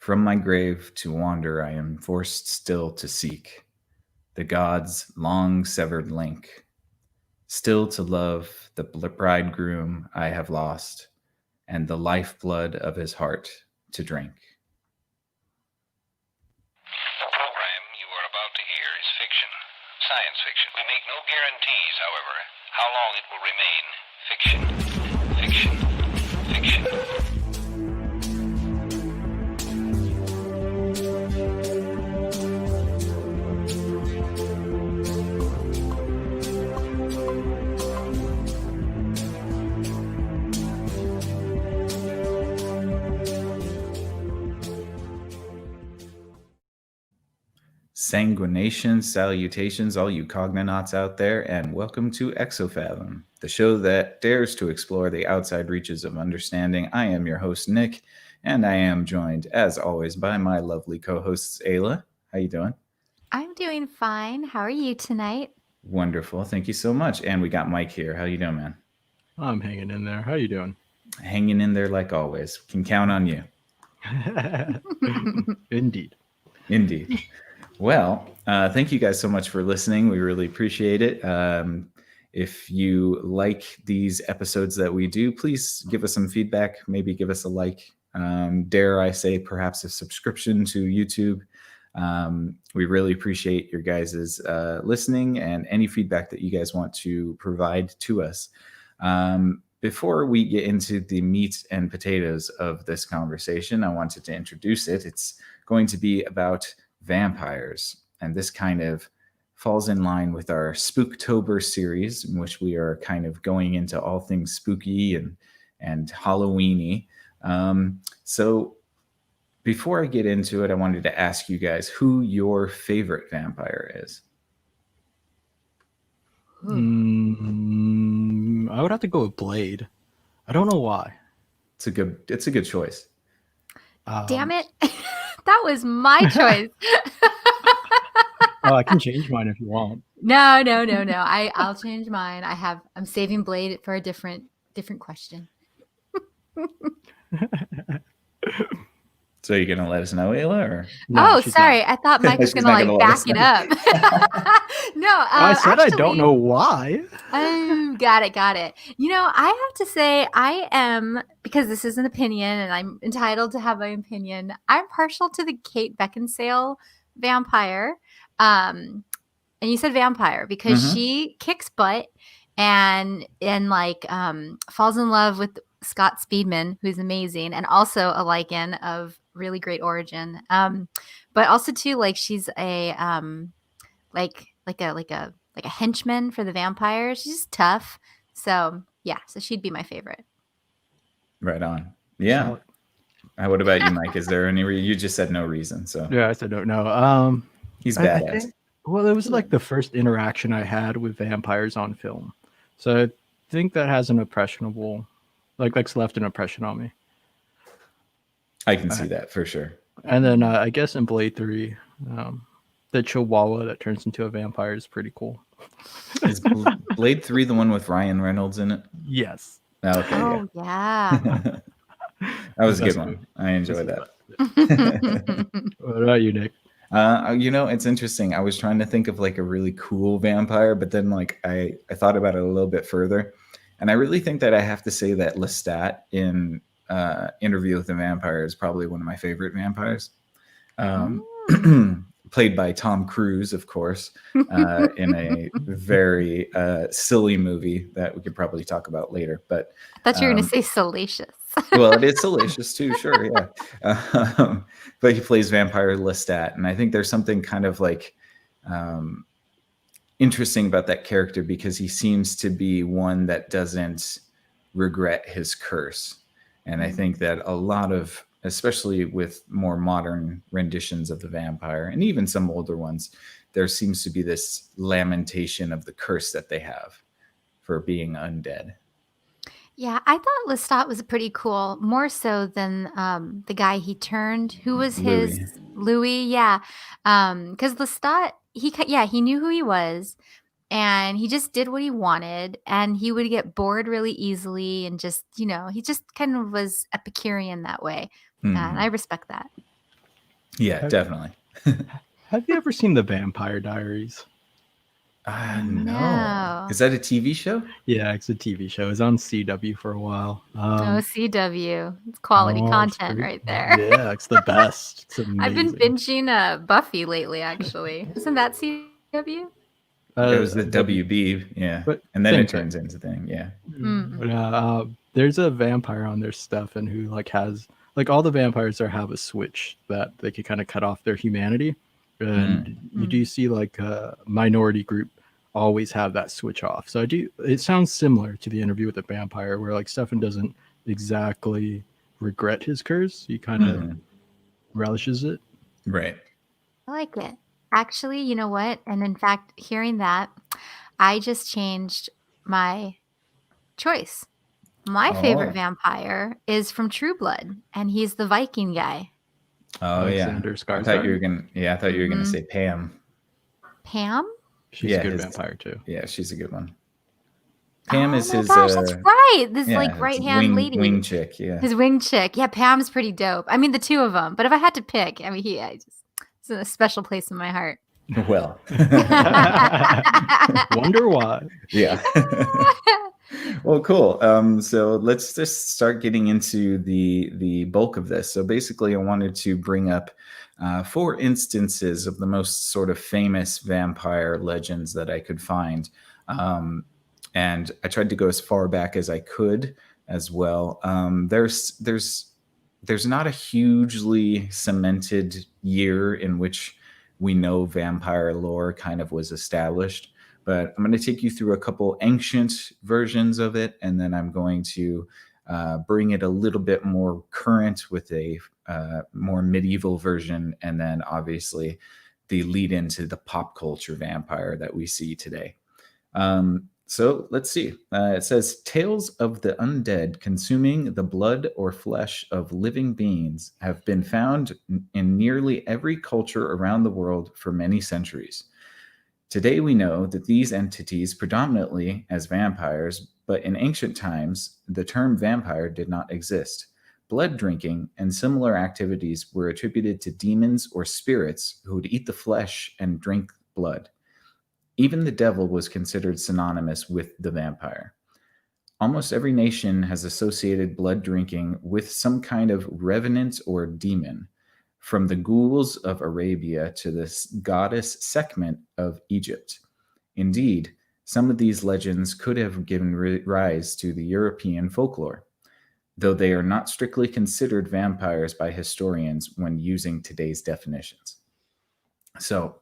From my grave to wander I am forced still to seek the god's long severed link, still to love the bridegroom I have lost, and the lifeblood of his heart to drink. The program you are about to hear is fiction, science fiction. We make no guarantees, however, how long it will remain fiction, fiction, fiction. Sanguinations, salutations, all you cognonauts out there, and welcome to Exofathom, the show that dares to explore the outside reaches of understanding. I am your host, Nick, and I am joined, as always, by my lovely co-hosts, Ayla. How you doing? I'm doing fine. How are you tonight? Wonderful. Thank you so much. And we got Mike here. How you doing, man? I'm hanging in there. How you doing? Hanging in there like always. Can count on you. Indeed. Indeed. Well, thank you guys so much for listening. We really appreciate it. If you like these episodes that we do, please give us some feedback. Maybe give us a like. Dare I say, perhaps a subscription to YouTube. We really appreciate your guys' listening and any feedback that you guys want to provide to us. Before we get into the meat and potatoes of this conversation, I wanted to introduce it. It's going to be about vampires, and this kind of falls in line with our Spooktober series, in which we are kind of going into all things spooky and Halloweeny. So before I get into it, I wanted to ask you guys who your favorite vampire is. I would have to go with Blade. I don't know why. It's a good choice. Damn it. That was my choice. Oh, I can change mine if you want. No. I'll change mine. I'm saving Blade for a different question. So you're going to let us know, Ayla? Or? No, sorry. Not. I thought Mike was going to back it up. No. I said actually, I don't know why. Got it. You know, I have to say I am, because this is an opinion and I'm entitled to have my opinion, I'm partial to the Kate Beckinsale vampire. And you said vampire because she kicks butt and falls in love with Scott Speedman, who's amazing, and also a Lycan of really great origin. But also too, like she's a like a henchman for the vampires. She's just tough. So yeah, so she'd be my favorite. Right on. Yeah. What about you, Mike? Is there any reason? You just said no reason. So yeah, I said no. He's badass. Well, it was like the first interaction I had with vampires on film. So I think that has an impressionable, like left an impression on me. I can see that for sure. And then I guess in Blade 3, the Chihuahua that turns into a vampire is pretty cool. Is Blade 3 the one with Ryan Reynolds in it? Yes. Okay. Oh, yeah. That was a good one. I enjoyed that. What about you, Nick? It's interesting. I was trying to think of like a really cool vampire, but then like I thought about it a little bit further. And I really think that I have to say that Lestat in Interview with the Vampire is probably one of my favorite vampires. Played by Tom Cruise, of course, in a very silly movie that we could probably talk about later. But I thought you were going to say salacious. Well, it is salacious too, sure, yeah. But he plays vampire Lestat, and I think there's something kind of like interesting about that character because he seems to be one that doesn't regret his curse. And I think that a lot of, especially with more modern renditions of the vampire, and even some older ones, there seems to be this lamentation of the curse that they have for being undead. Yeah, I thought Lestat was pretty cool, more so than the guy he turned, who was his Louis. Yeah, because Lestat, he knew who he was, and he just did what he wanted, and he would get bored really easily, and just he just kind of was Epicurean that way, and I respect that. Yeah, Have, definitely. have you ever seen The Vampire Diaries? No. No. Is that a TV show? Yeah, it's a TV show. It's on CW for a while. Oh, CW. It's quality It's content pretty, right there. yeah, it's the best. It's I've been amazing. binging Buffy lately, actually. Isn't that CW? It was the W, WB, yeah. but And then same it thing. turns into thing, yeah. Mm. There's a vampire on their stuff, and who like has like all the vampires there have a switch that they can kind of cut off their humanity, and you do see like a minority group always have that switch off. So I do. It sounds similar to the Interview with the Vampire, where like Stefan doesn't exactly regret his curse; he kind of relishes it. Right. I like it. Actually, you know what? And in fact, hearing that, I just changed my choice. My favorite Oh. vampire is from True Blood, and he's the Viking guy. Oh, Alexander yeah. I thought you were Skarsgård. I thought you were gonna say Pam. Pam? She's a good his- vampire too. Yeah, she's a good one. Pam Oh is my his gosh, that's right. This yeah, like his right hand lady. wing chick, yeah. His wing chick. Yeah, Pam's pretty dope. I mean, the two of them. But if I had to pick, I mean, it's in a special place in my heart. Well. Wonder why. Yeah. Well, cool. So let's just start getting into the bulk of this. So basically, I wanted to bring up 4 instances of the most sort of famous vampire legends that I could find, and I tried to go as far back as I could as well. There's not a hugely cemented year in which we know vampire lore kind of was established. But I'm going to take you through a couple ancient versions of it, and then I'm going to bring it a little bit more current with a more medieval version, and then obviously the lead into the pop culture vampire that we see today. So let's see. It says tales of the undead consuming the blood or flesh of living beings have been found in nearly every culture around the world for many centuries. Today we know that these entities predominantly as vampires, but in ancient times, the term vampire did not exist. Blood drinking and similar activities were attributed to demons or spirits who would eat the flesh and drink blood. Even the devil was considered synonymous with the vampire. Almost every nation has associated blood drinking with some kind of revenant or demon, from the ghouls of Arabia to the goddess Sekhmet of Egypt. Indeed, some of these legends could have given rise to the European folklore, though they are not strictly considered vampires by historians when using today's definitions. So,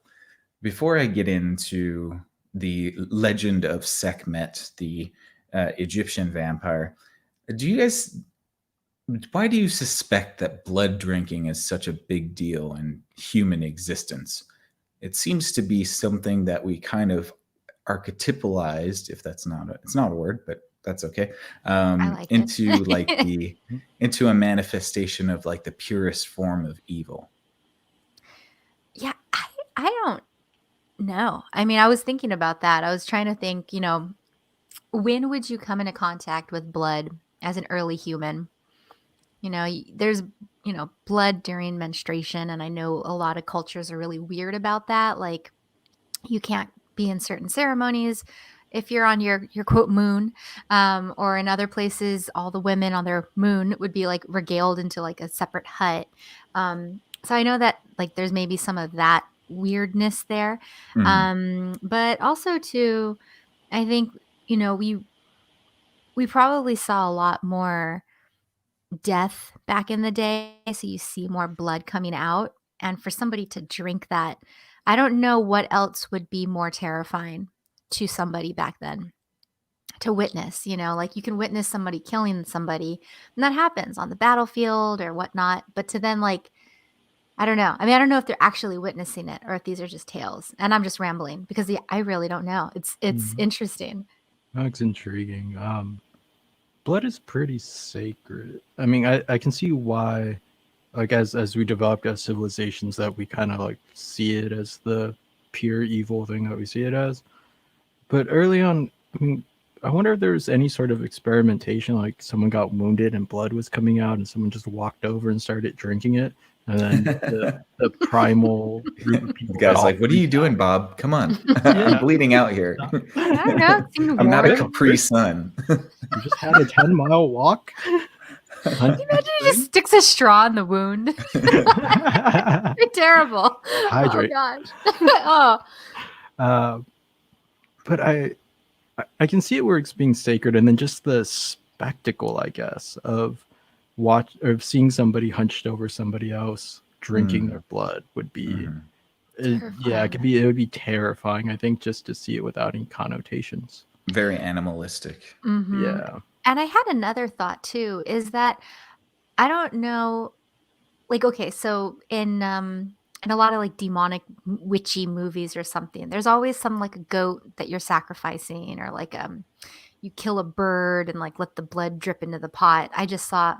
before I get into the legend of Sekhmet, the Egyptian vampire, why do you suspect that blood drinking is such a big deal in human existence? It seems to be something that we kind of archetypalized, if it's not a word, but that's okay. I like into it. like into a manifestation of like the purest form of evil. Yeah, I don't know. I mean, I was thinking about that. I was trying to think, when would you come into contact with blood as an early human? There's, blood during menstruation. And I know a lot of cultures are really weird about that. Like, you can't be in certain ceremonies if you're on your quote moon, or in other places, all the women on their moon would be like regaled into like a separate hut. So I know that like there's maybe some of that weirdness there. But also too, I think, we probably saw a lot more death back in the day. So you see more blood coming out. And for somebody to drink that, I don't know what else would be more terrifying to somebody back then to witness. Like you can witness somebody killing somebody, and that happens on the battlefield or whatnot. But to then like, I don't know. I mean, I don't know if they're actually witnessing it or if these are just tales. And I'm just rambling because I really don't know. It's interesting. That's intriguing. Blood is pretty sacred. I mean, I can see why, like as we developed as civilizations, that we kind of like see it as the pure evil thing that we see it as. But early on, I mean, I wonder if there's any sort of experimentation, like someone got wounded and blood was coming out and someone just walked over and started drinking it. And then the primal group of The people. guy's that all like, "What are you freak doing, out. Bob? Come on, Yeah. I'm bleeding out here. I don't know. It seemed I'm not a warm. Capri Sun." You just had a 10-mile walk. Can you imagine he just sticks a straw in the wound? Terrible. Hydrate. Oh gosh. Oh. But I can see it where it's being sacred, and then just the spectacle, I guess, of seeing somebody hunched over somebody else drinking their blood would be, yeah, it would be terrifying. I think just to see it without any connotations. Very animalistic. Mhm. Yeah. And I had another thought too, is that I don't know, like, okay, so in a lot of like demonic witchy movies or something, there's always some like a goat that you're sacrificing, or like you kill a bird and like let the blood drip into the pot. I just saw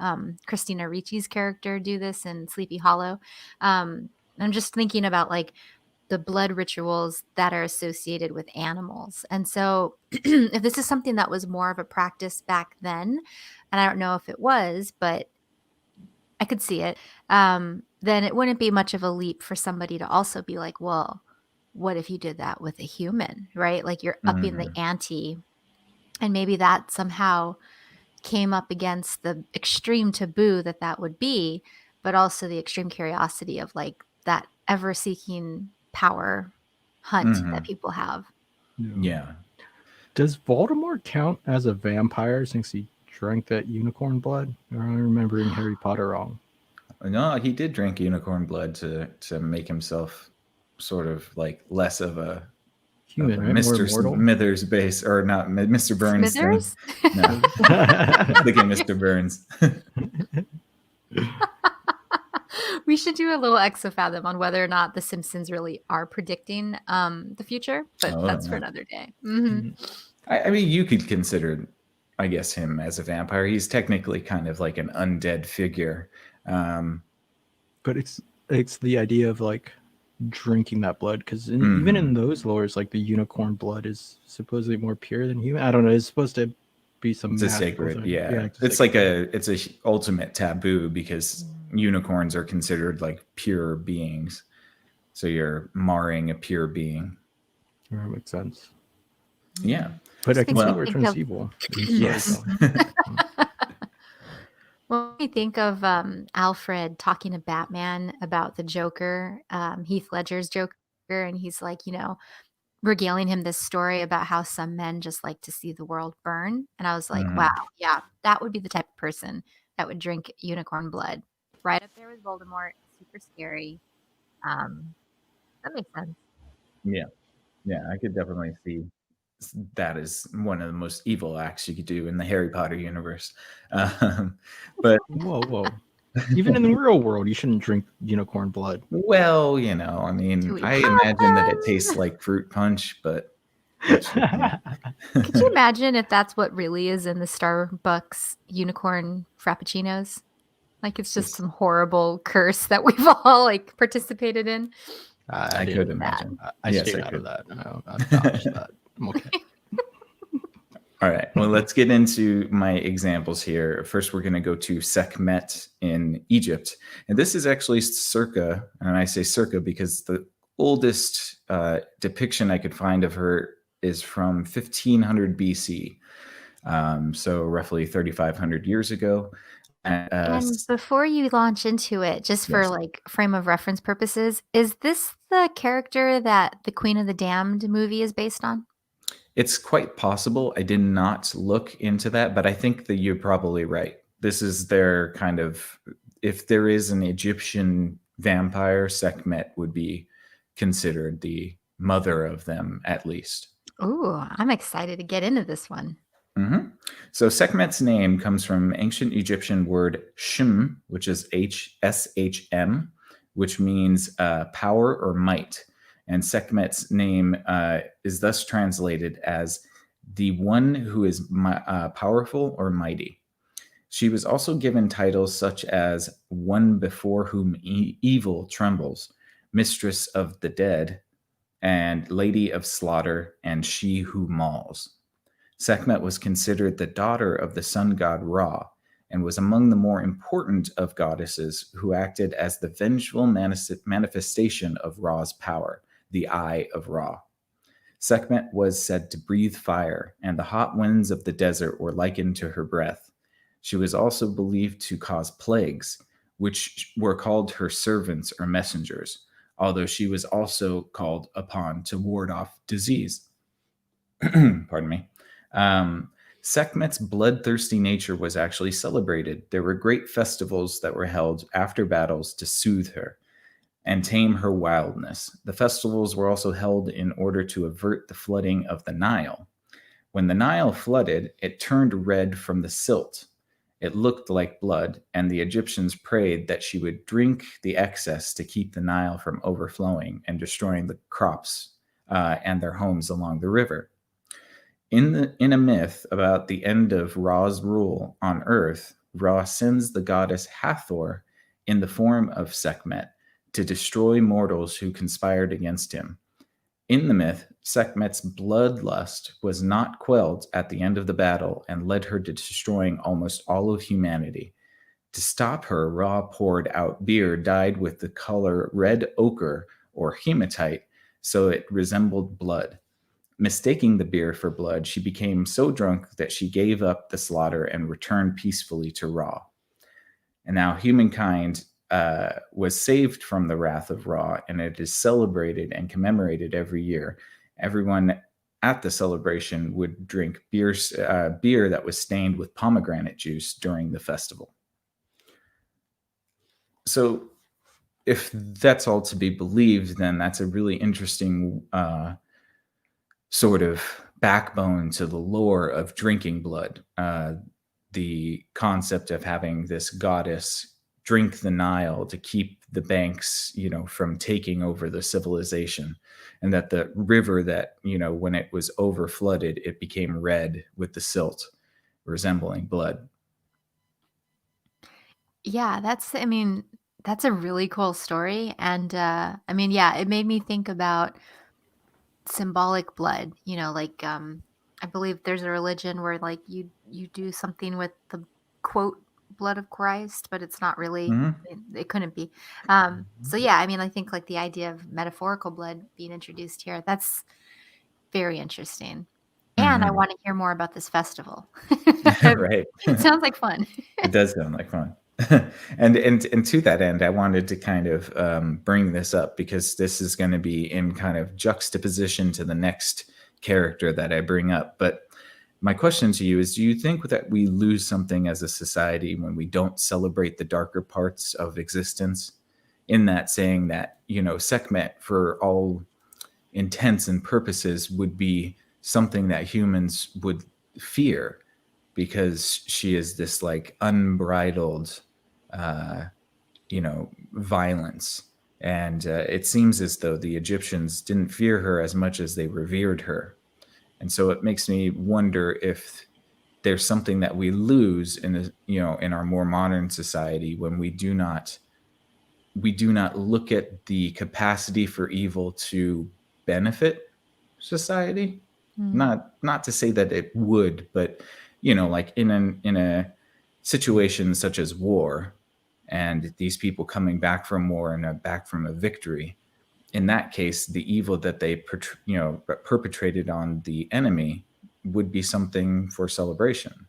Christina Ricci's character do this in Sleepy Hollow. I'm just thinking about like the blood rituals that are associated with animals. And so if this is something that was more of a practice back then, and I don't know if it was, but I could see it, then it wouldn't be much of a leap for somebody to also be like, well, what if you did that with a human, right? Like you're upping the ante. And maybe that somehow came up against the extreme taboo that would be, but also the extreme curiosity of like that ever seeking power hunt that people have. Yeah. Does Voldemort count as a vampire since he drank that unicorn blood? Or am I remembering Harry Potter wrong? No, he did drink unicorn blood to make himself sort of like less of a human, right? More Mr. immortal? Smithers base, or not Mr. Burns. Smithers? No. Look at Mr. Burns. We should do a little Exofathom on whether or not the Simpsons really are predicting the future, but that's for another day. I mean, you could consider, I guess, him as a vampire. He's technically kind of like an undead figure. But it's the idea of like drinking that blood, because even in those lores, like the unicorn blood is supposedly more pure than human. I don't know. It's supposed to be some it's a sacred thing. yeah it's like it's a ultimate taboo, because unicorns are considered like pure beings, so you're marring a pure being. That makes sense. Yeah, but I can see where it turns evil. Yes. When we think of Alfred talking to Batman about the Joker, Heath Ledger's Joker, and he's like, regaling him this story about how some men just like to see the world burn. And I was like, wow, yeah, that would be the type of person that would drink unicorn blood. Right up there with Voldemort, super scary. That makes sense. Yeah, I could definitely see that is one of the most evil acts you could do in the Harry Potter universe. But whoa. Even in the real world, you shouldn't drink unicorn blood. Well, I mean, I imagine that it tastes like fruit punch, but could you imagine if that's what really is in the Starbucks unicorn frappuccinos? Like it's just some horrible curse that we've all like participated in. I could imagine. I stayed out of that. I've dodged that. I'm okay. All right. Well, let's get into my examples here. First, we're going to go to Sekhmet in Egypt. And this is actually circa, and I say circa because the oldest depiction I could find of her is from 1500 BC. So roughly 3,500 years ago. And before you launch into it, just for like frame of reference purposes, is this the character that the Queen of the Damned movie is based on? It's quite possible. I did not look into that, but I think that you're probably right. This is their kind of, if there is an Egyptian vampire, Sekhmet would be considered the mother of them, at least. Ooh, I'm excited to get into this one. So Sekhmet's name comes from ancient Egyptian word shm, which is HSHM, which means power or might. And Sekhmet's name is thus translated as the one who is powerful or mighty. She was also given titles such as one before whom evil trembles, mistress of the dead, and lady of slaughter, and she who mauls. Sekhmet was considered the daughter of the sun god Ra, and was among the more important of goddesses who acted as the vengeful manifestation of Ra's power, the Eye of Ra. Sekhmet was said to breathe fire, and the hot winds of the desert were likened to her breath. She was also believed to cause plagues, which were called her servants or messengers, although she was also called upon to ward off disease. Pardon me. Sekhmet's bloodthirsty nature was actually celebrated. There were great festivals that were held after battles to soothe her and tame her wildness. The festivals were also held in order to avert the flooding of the Nile. When the Nile flooded, it turned red from the silt. It looked like blood, and the Egyptians prayed that she would drink the excess to keep the Nile from overflowing and destroying the crops and their homes along the river. In a myth about the end of Ra's rule on Earth, Ra sends the goddess Hathor in the form of Sekhmet to destroy mortals who conspired against him. In the myth, Sekhmet's bloodlust was not quelled at the end of the battle and led her to destroying almost all of humanity. To stop her, Ra poured out beer dyed with the color red ochre or hematite, so it resembled blood. Mistaking the beer for blood, she became so drunk that she gave up the slaughter and returned peacefully to Ra. And now humankind was saved from the wrath of Ra, and it is celebrated and commemorated every year. Everyone at the celebration would drink beer that was stained with pomegranate juice during the festival. So if that's all to be believed, then that's a really interesting sort of backbone to the lore of drinking blood. The concept of having this goddess drink the Nile to keep the banks, from taking over the civilization, and that the river that, when it was over flooded, it became red with the silt, resembling blood. Yeah, that's a really cool story. And yeah, it made me think about symbolic blood, like I believe there's a religion where like you do something with the quote blood of Christ, but it's not really it couldn't be. So yeah, I think like the idea of metaphorical blood being introduced here, that's very interesting. And I want to hear more about this festival. Right. It sounds like fun. It does sound like fun. and to that end, I wanted to kind of bring this up because this is going to be in kind of juxtaposition to the next character that I bring up. But my question to you is, do you think that we lose something as a society when we don't celebrate the darker parts of existence? In that saying that, Sekhmet, for all intents and purposes, would be something that humans would fear because she is this like unbridled violence. And it seems as though the Egyptians didn't fear her as much as they revered her. And so it makes me wonder if there's something that we lose in our more modern society when we do not look at the capacity for evil to benefit society. Not to say that it would, but like in a situation such as war, and these people coming back from war and back from a victory, in that case, the evil that they perpetrated on the enemy would be something for celebration.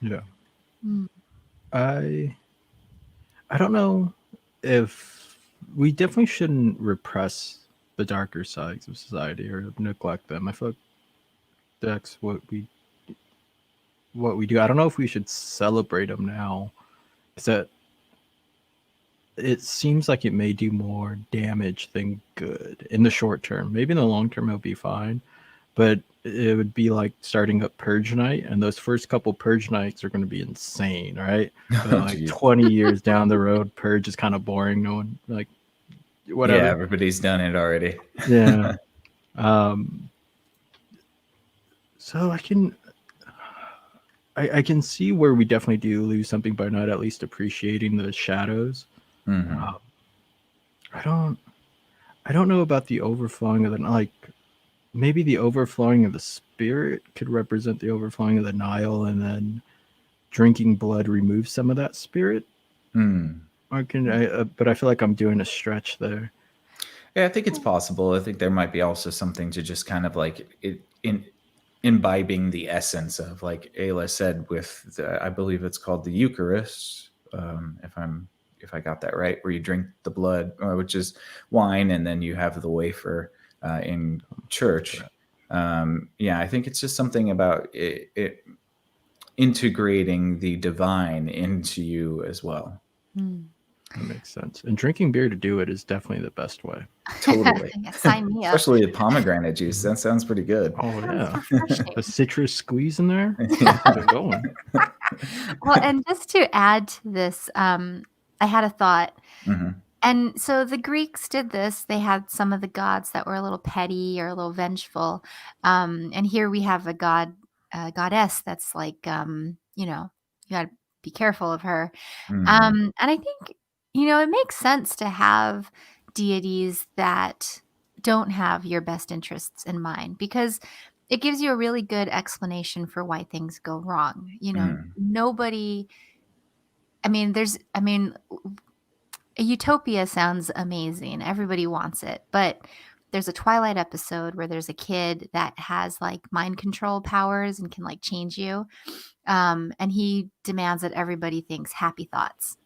Yeah. I don't know if we definitely shouldn't repress the darker sides of society or neglect them. I feel like that's what we do. I don't know if we should celebrate them now. Is that it seems like it may do more damage than good in the short term. Maybe in the long term it'll be fine, but it would be like starting up Purge Night, and those first couple Purge Nights are going to be insane, right? But like 20 years down the road, Purge is kind of boring. No one like whatever. Yeah, everybody's done it already. Yeah. So I can see where we definitely do lose something by not at least appreciating the shadows. I don't know about the overflowing of maybe the overflowing of the spirit could represent the overflowing of the Nile, and then drinking blood removes some of that spirit. Hmm. But I feel like I'm doing a stretch there. Yeah, I think it's possible. I think there might be also something to just kind of like imbibing the essence of, like Ayla said, with I believe it's called the Eucharist, if I got that right, where you drink the blood, which is wine, and then you have the wafer in church. Yeah, I think it's just something about it integrating the divine into you as well. That makes sense. And drinking beer to do it is definitely the best way. Totally. Yeah, sign me up. Especially the pomegranate juice. That sounds pretty good. Oh Sounds yeah, refreshing. a citrus squeeze in there. Yeah. Get it going. Well, and just to add to this, I had a thought. Mhm. And so the Greeks did this. They had some of the gods that were a little petty or a little vengeful. And here we have a goddess that's like, you got to be careful of her. Mhm. And I think, it makes sense to have deities that don't have your best interests in mind, because it gives you a really good explanation for why things go wrong. Nobody, a utopia sounds amazing. Everybody wants it. But there's a Twilight episode where there's a kid that has like mind control powers and can like change you. And he demands that everybody thinks happy thoughts.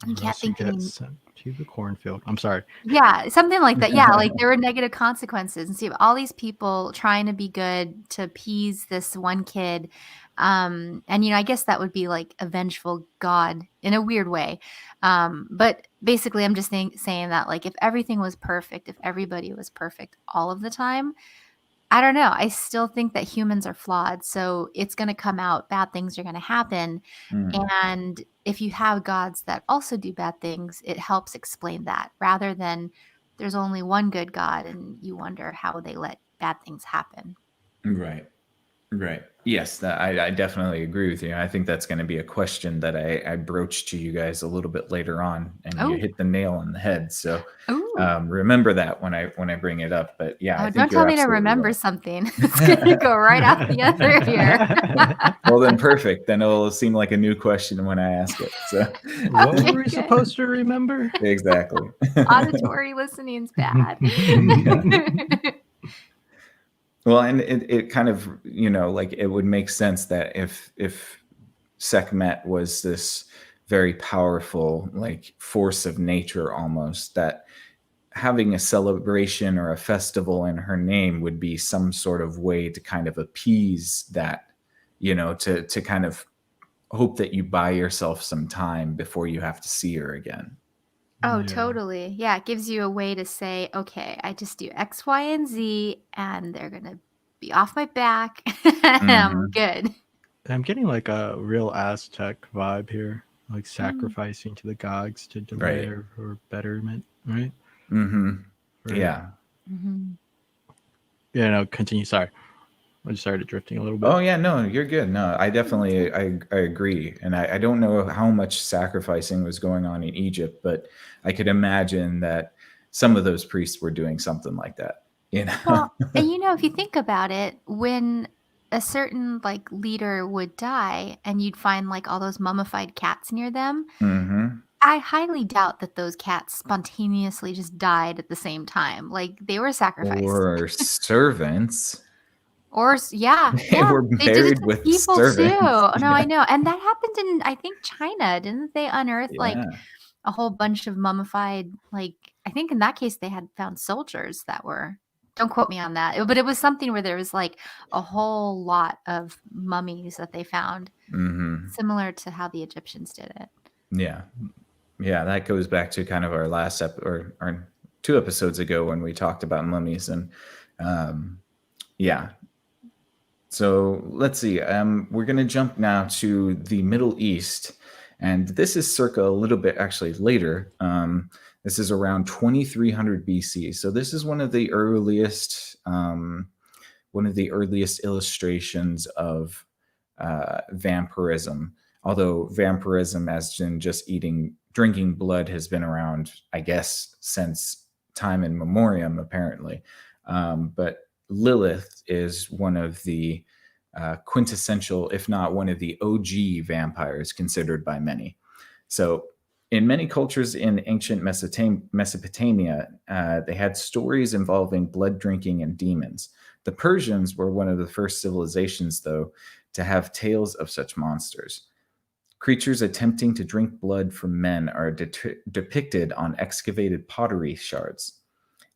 You can't Unless you think get any. sent to the cornfield. I'm sorry. Yeah, something like that. Yeah, like there were negative consequences. And see, all these people trying to be good to appease this one kid. And I guess that would be like a vengeful God in a weird way. But basically, I'm just saying that, like, if everything was perfect, if everybody was perfect all of the time, I don't know. I still think that humans are flawed. So it's going to come out, bad things are going to happen. Mhm. And if you have gods that also do bad things, it helps explain that, rather than there's only one good God and you wonder how they let bad things happen. Right. Right. Yes, I definitely agree with you. I think that's going to be a question that I broach to you guys a little bit later on, and you Oh, hit the nail on the head. So ooh. remember that when I bring it up. But yeah, I Oh, think don't you're tell me to absolutely remember right. something. It's going to go right out the other ear. Well, then perfect. Then it'll seem like a new question when I ask it. So What Okay, were we good. supposed to remember? exactly. Auditory listening's bad. Well, and it kind of, like it would make sense that if Sekhmet was this very powerful, like, force of nature almost, that having a celebration or a festival in her name would be some sort of way to kind of appease that, to kind of hope that you buy yourself some time before you have to see her again. Oh, Yeah. totally. Yeah, it gives you a way to say, okay, I just do X, Y, and Z, and they're going to be off my back. I'm Mhm. good. I'm getting like a real Aztec vibe here, like Mm. sacrificing to the gods to delay Right. or betterment, right? Mm-hmm. Right. Yeah. Mm-hmm. Yeah, no, continue. Sorry. I just started drifting a little bit. Oh yeah, no, you're good. No, I definitely I agree, and I don't know how much sacrificing was going on in Egypt, but I could imagine that some of those priests were doing something like that. Well, and if you think about it, when a certain like leader would die and you'd find like all those mummified cats near them, Mm-hmm. I highly doubt that those cats spontaneously just died at the same time. Like they were sacrificed. Or servants. Or yeah, They yeah, were they did it buried to with people too. servants. No, I know, and that happened in, I think, China. Didn't they unearth like Yeah. a whole bunch of mummified? Like I think in that case they had found soldiers that were. Don't quote me on that, but it was something where there was like a whole lot of mummies that they found, Mm-hmm. similar to how the Egyptians did it. Yeah. Yeah, that goes back to kind of our last or our 2 episodes ago when we talked about mummies, and yeah. So let's see. We're going to jump now to the Middle East, and this is circa a little bit actually later. This is around 2300 BC. So this is one of the earliest illustrations of vampirism. Although vampirism, as in just drinking blood, has been around, I guess, since time in memoriam, apparently. But Lilith is one of the quintessential, if not one of the OG vampires considered by many. So in many cultures in ancient Mesopotamia, they had stories involving blood drinking and demons. The Persians were one of the first civilizations, though, to have tales of such monsters. Creatures attempting to drink blood from men are depicted on excavated pottery shards.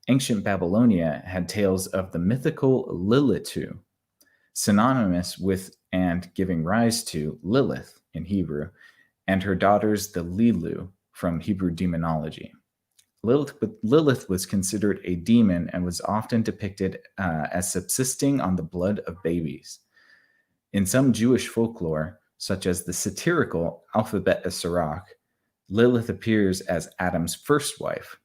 Ancient Babylonia had tales of the mythical Lilitu, synonymous with and giving rise to Lilith in Hebrew, and her daughters, the Lilu, from Hebrew demonology. Lilith was considered a demon and was often depicted as subsisting on the blood of babies. In some Jewish folklore, such as the satirical Alphabet Sirach, Lilith appears as Adam's first wife,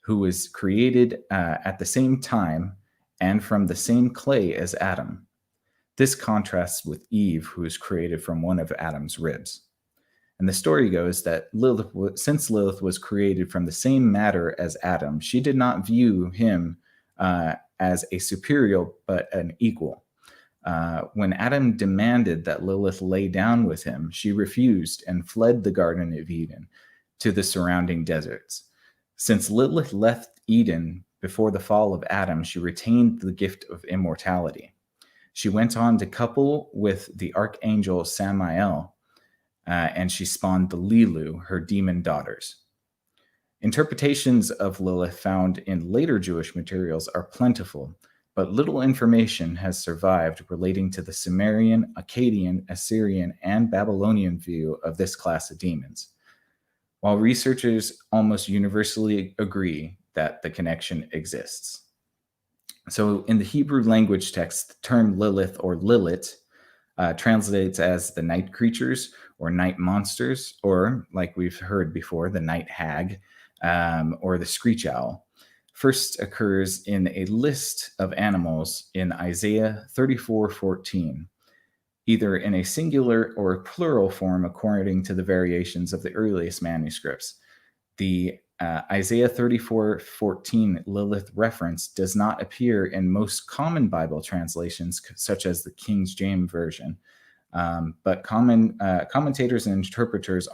who was created at the same time and from the same clay as Adam. This contrasts with Eve, who was created from one of Adam's ribs. And the story goes that since Lilith was created from the same matter as Adam, she did not view him as a superior but an equal. When Adam demanded that Lilith lay down with him, she refused and fled the Garden of Eden to the surrounding deserts. Since Lilith left Eden before the fall of Adam, she retained the gift of immortality. She went on to couple with the archangel Samael, and she spawned the Lilu, her demon daughters. Interpretations of Lilith found in later Jewish materials are plentiful, but little information has survived relating to the Sumerian, Akkadian, Assyrian, and Babylonian view of this class of demons, while researchers almost universally agree that the connection exists. So in the Hebrew language text, the term Lilith or Lilith translates as the night creatures or night monsters, or like we've heard before, the night hag or the screech owl. First occurs in a list of animals in Isaiah 34:14, either in a singular or a plural form according to the variations of the earliest manuscripts. The Isaiah 34:14 Lilith reference does not appear in most common Bible translations, such as the King James Version, but commentators and interpreters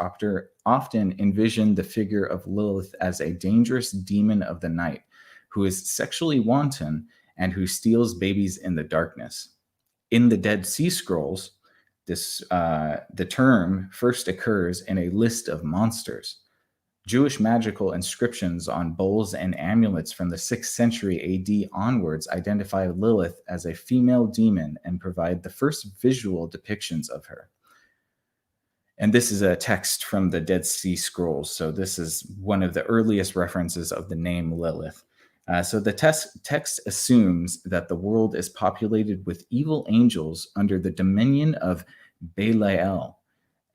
often envision the figure of Lilith as a dangerous demon of the night who is sexually wanton and who steals babies in the darkness. In the Dead Sea Scrolls, the term first occurs in a list of monsters. Jewish magical inscriptions on bowls and amulets from the 6th century AD onwards identify Lilith as a female demon and provide the first visual depictions of her. And this is a text from the Dead Sea Scrolls, so this is one of the earliest references of the name Lilith. So the text assumes that the world is populated with evil angels under the dominion of Belial,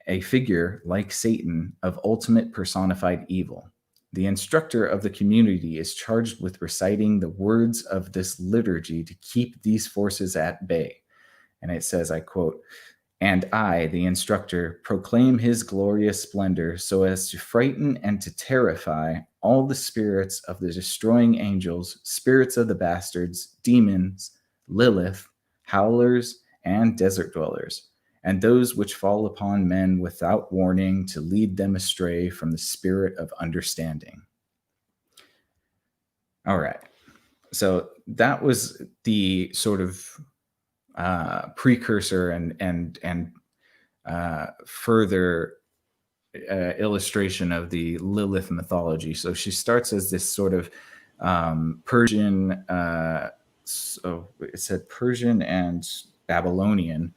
a figure, like Satan, of ultimate personified evil. The instructor of the community is charged with reciting the words of this liturgy to keep these forces at bay. And it says, I quote, "And I, the instructor, proclaim his glorious splendor so as to frighten and to terrify all the spirits of the destroying angels, spirits of the bastards, demons, Lilith, howlers, and desert dwellers, and those which fall upon men without warning to lead them astray from the spirit of understanding." All right. So that was the sort of precursor and further illustration of the Lilith mythology. So she starts as this sort of Persian, so it said Persian and Babylonian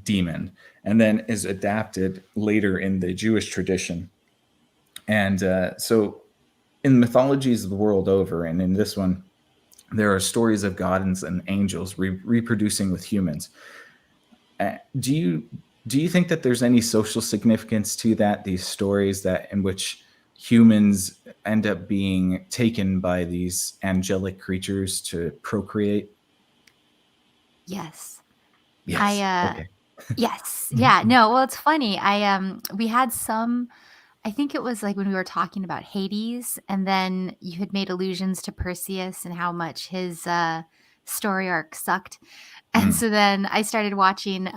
demon, and then is adapted later in the Jewish tradition. And so in mythologies the world over, and in this one, there are stories of gods and angels reproducing with humans. Do you think that there's any social significance to that? These stories that in which humans end up being taken by these angelic creatures to procreate? Yes. Yes. Okay. Yes. Yeah. No. Well, it's funny. We had some. I think it was like when we were talking about Hades, and then you had made allusions to Perseus and how much his story arc sucked. And so then I started watching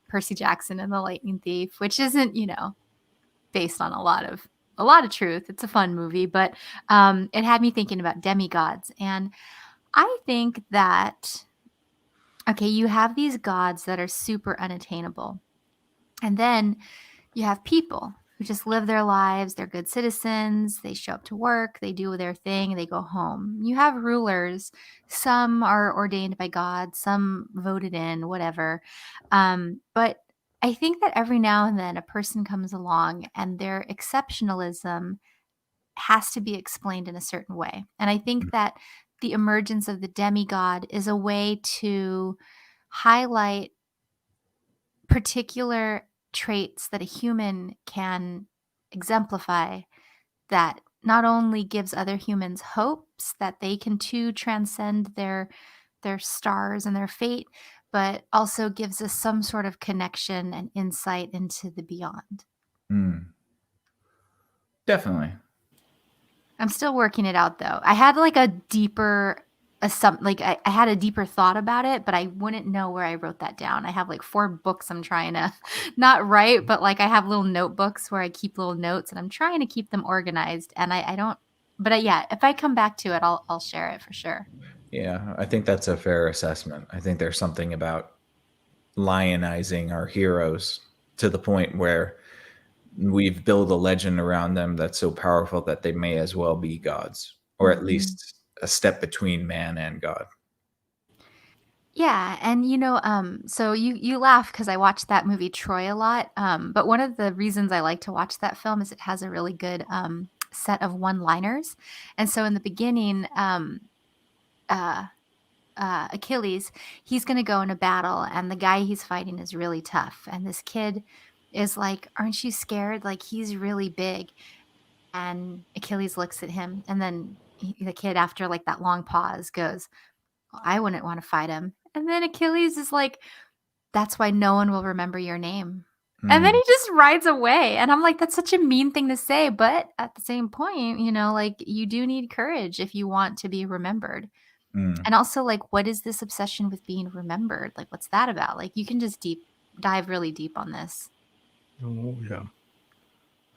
Percy Jackson and the Lightning Thief, which isn't, based on a lot of truth. It's a fun movie, but it had me thinking about demigods. And I think that, okay, you have these gods that are super unattainable. And then you have people who just live their lives. They're good citizens. They show up to work. They do their thing. They go home. You have rulers. Some are ordained by God. Some voted in, whatever. But I think that every now and then a person comes along and their exceptionalism has to be explained in a certain way. And I think that the emergence of the demigod is a way to highlight particular traits that a human can exemplify that not only gives other humans hopes that they can too transcend their stars and their fate, but also gives us some sort of connection and insight into the beyond. Definitely. I'm still working it out though. I had like a deeper I had a deeper thought about it, but I wouldn't know where I wrote that down. I have like 4 books I'm trying to not write, but like I have little notebooks where I keep little notes and I'm trying to keep them organized. And I don't, but yeah, if I come back to it, I'll share it for sure. Yeah, I think that's a fair assessment. I think there's something about lionizing our heroes to the point where we've built a legend around them that's so powerful that they may as well be gods, or at least a step between man and God. Yeah, and so you laugh because I watched that movie Troy a lot. But one of the reasons I like to watch that film is it has a really good set of one-liners. And so in the beginning, Achilles, he's going to go in a battle, and the guy he's fighting is really tough. And this kid is like, "Aren't you scared? Like, he's really big." And Achilles looks at him, and then the kid, after like that long pause, goes, "I wouldn't want to fight him." And then Achilles is like, "That's why no one will remember your name." And then he just rides away. And I'm like, that's such a mean thing to say. But at the same point, like you do need courage if you want to be remembered. And also, like, what is this obsession with being remembered? Like, what's that about? Like, you can just dive really deep on this. Oh, yeah.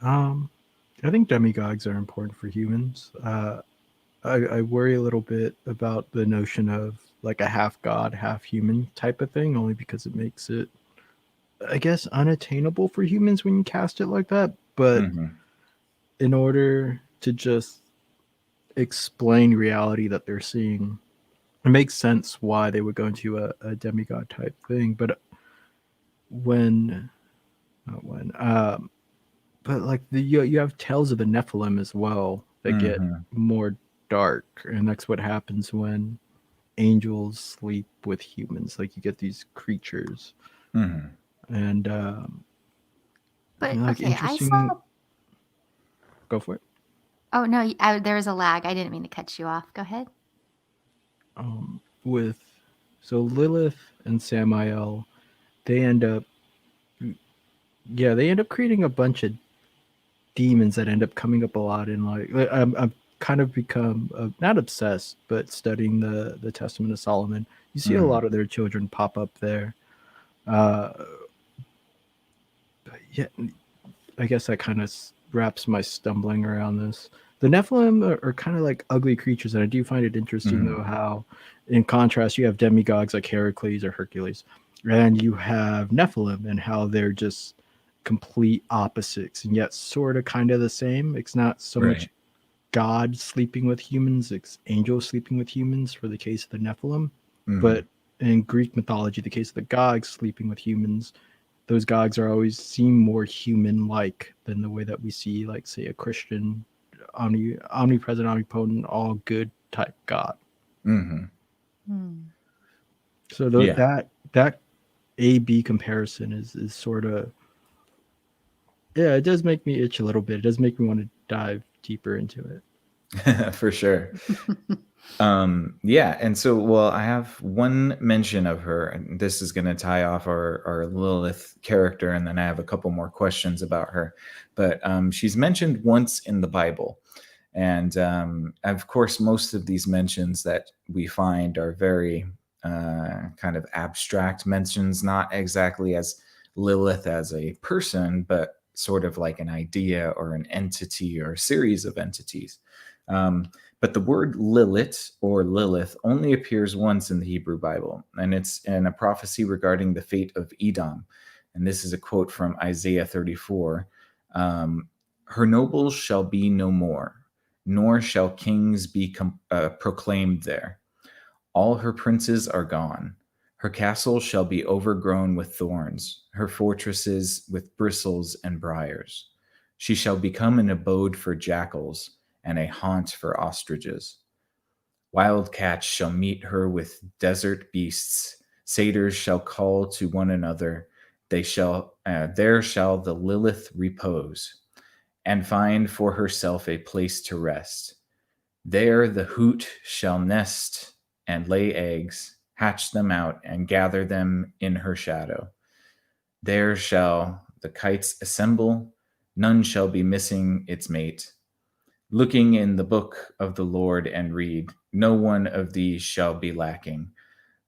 I think demigods are important for humans. I worry a little bit about the notion of like a half god, half human type of thing, only because it makes it, I guess, unattainable for humans when you cast it like that. But in order to just explain reality that they're seeing, it makes sense why they would go into a demigod type thing. But but like you have tales of the Nephilim as well that get more dark, and that's what happens when angels sleep with humans. Like you get these creatures, and but like okay, interesting. Go for it. Oh no, there was a lag. I didn't mean to cut you off. Go ahead. So Lilith and Samael, they end up creating a bunch of demons that end up coming up a lot in like I've kind of become not obsessed, but studying the Testament of Solomon. You see a lot of their children pop up there. But yeah, I guess that kind of wraps my stumbling around this. The Nephilim are kind of like ugly creatures, and I do find it interesting though how, in contrast, you have demigods like Heracles or Hercules, and you have Nephilim, and how they're just complete opposites, and yet sort of kind of the same. It's not so much God sleeping with humans, it's angels sleeping with humans for the case of the Nephilim. But in Greek mythology, the case of the gods sleeping with humans, those gods are always seem more human-like than the way that we see, like, say, a Christian omnipresent, omnipotent, all good type God. So that A-B comparison is sort of, yeah, it does make me itch a little bit. It does make me want to dive deeper into it. For sure. Yeah. And so, I have one mention of her, and this is going to tie off our Lilith character. And then I have a couple more questions about her, but she's mentioned once in the Bible. And of course, most of these mentions that we find are very kind of abstract, mentions not exactly as Lilith as a person, but sort of like an idea or an entity or a series of entities. But the word Lilith or Lilith only appears once in the Hebrew Bible, and it's in a prophecy regarding the fate of Edom. And this is a quote from Isaiah 34. Her nobles shall be no more, nor shall kings be proclaimed there. All her princes are gone. Her castle shall be overgrown with thorns, her fortresses with bristles and briars. She shall become an abode for jackals and a haunt for ostriches. Wildcats shall meet her with desert beasts. Satyrs shall call to one another. There shall the Lilith repose, and find for herself a place to rest. There the hoot shall nest and lay eggs, hatch them out, and gather them in her shadow. There shall the kites assemble, none shall be missing its mate. Looking in the book of the Lord and read, no one of these shall be lacking.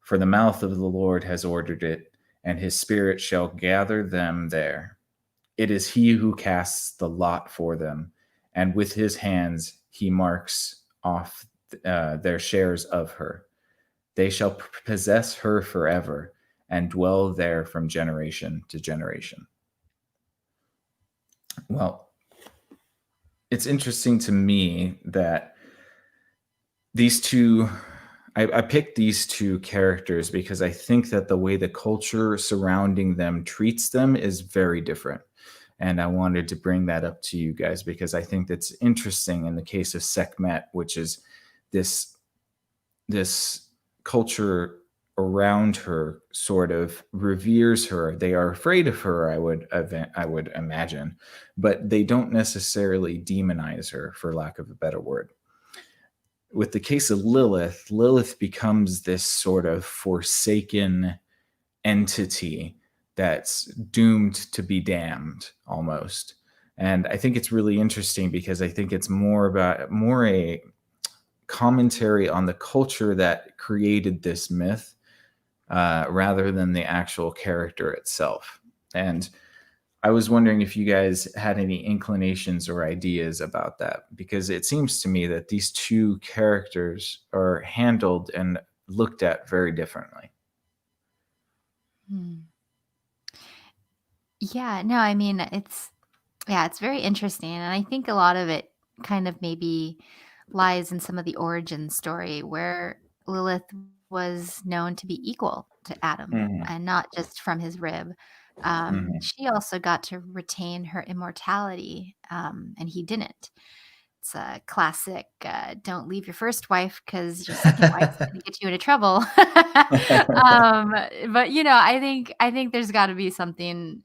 For the mouth of the Lord has ordered it, and his spirit shall gather them there. It is he who casts the lot for them, and with his hands he marks off their shares of her. They shall possess her forever and dwell there from generation to generation. Well, it's interesting to me that these two, I picked these two characters because I think that the way the culture surrounding them treats them is very different. And I wanted to bring that up to you guys because I think that's interesting in the case of Sekhmet, which is this culture around her sort of reveres her. They are afraid of her, I would imagine, but they don't necessarily demonize her, for lack of a better word. With the case of Lilith, Lilith becomes this sort of forsaken entity that's doomed to be damned almost. And I think it's really interesting because I think it's more a commentary on the culture that created this myth rather than the actual character itself. And I was wondering if you guys had any inclinations or ideas about that, because it seems to me that these two characters are handled and looked at very differently. Yeah, no, I mean, it's very interesting. And I think a lot of it kind of maybe lies in some of the origin story where Lilith was known to be equal to Adam and not just from his rib. She also got to retain her immortality, and he didn't. It's a classic, don't leave your first wife because your second wife's going to get you into trouble. But I think there's got to be something.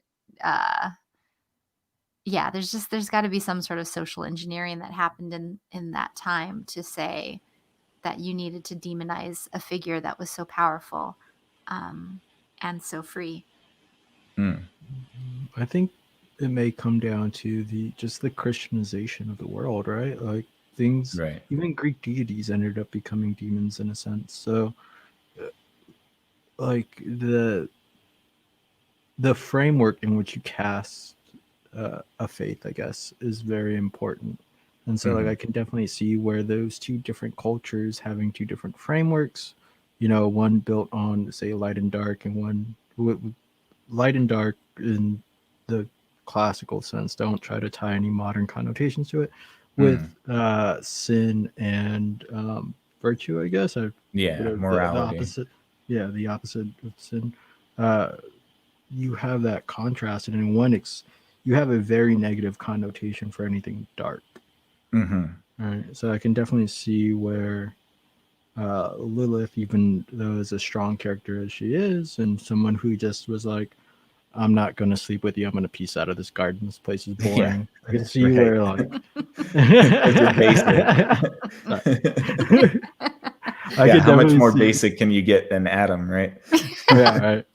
There's got to be some sort of social engineering that happened in that time to say that you needed to demonize a figure that was so powerful and so free. I think it may come down to the Christianization of the world, right? Like things, right. Even Greek deities ended up becoming demons in a sense. So, like the framework in which you cast a faith, I guess, is very important. And so, like, I can definitely see where those two different cultures having two different frameworks, one built on, say, light and dark, and one light and dark in the classical sense. Don't try to tie any modern connotations to it with sin and virtue, I guess. Morality. The opposite of sin. You have that contrast, and in one, you have a very negative connotation for anything dark. Right. So I can definitely see where Lilith, even though as a strong character as she is, and someone who just was like, I'm not going to sleep with you. I'm going to peace out of this garden. This place is boring. Yeah, I can see where, like, how much more basic can you get than Adam, right? Yeah, right.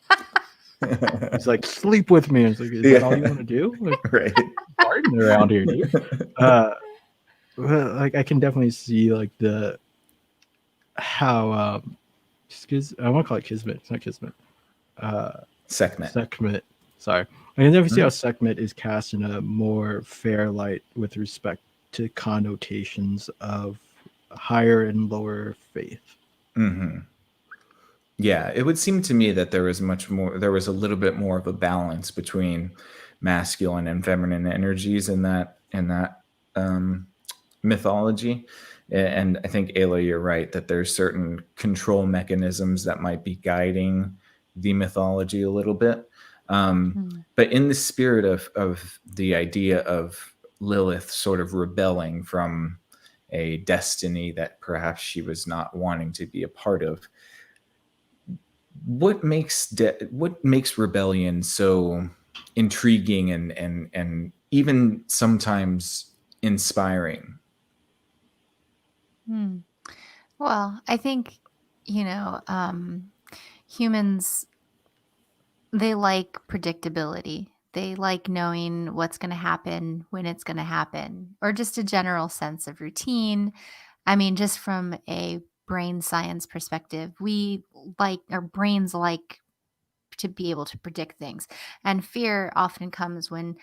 It's like, sleep with me. It's like, is that all you want to do? Like, right. Garden around here, dude. Like, I can definitely see like how I want to call it Kismet. It's not Kismet. Sekhmet. Sekhmet. Sorry. I can never see Mhm. how Sekhmet is cast in a more fair light with respect to connotations of higher and lower faith. Mm-hmm. Yeah, it would seem to me that there was a little bit more of a balance between masculine and feminine energies in that mythology. And I think, Ayla, you're right that there's certain control mechanisms that might be guiding the mythology a little bit. But in the spirit of the idea of Lilith sort of rebelling from a destiny that perhaps she was not wanting to be a part of, what makes rebellion so intriguing and even sometimes inspiring? Well, I think, humans, they like predictability. They like knowing what's going to happen, when it's going to happen, or just a general sense of routine. I mean, just from a brain science perspective, our brains like to be able to predict things. And fear often comes when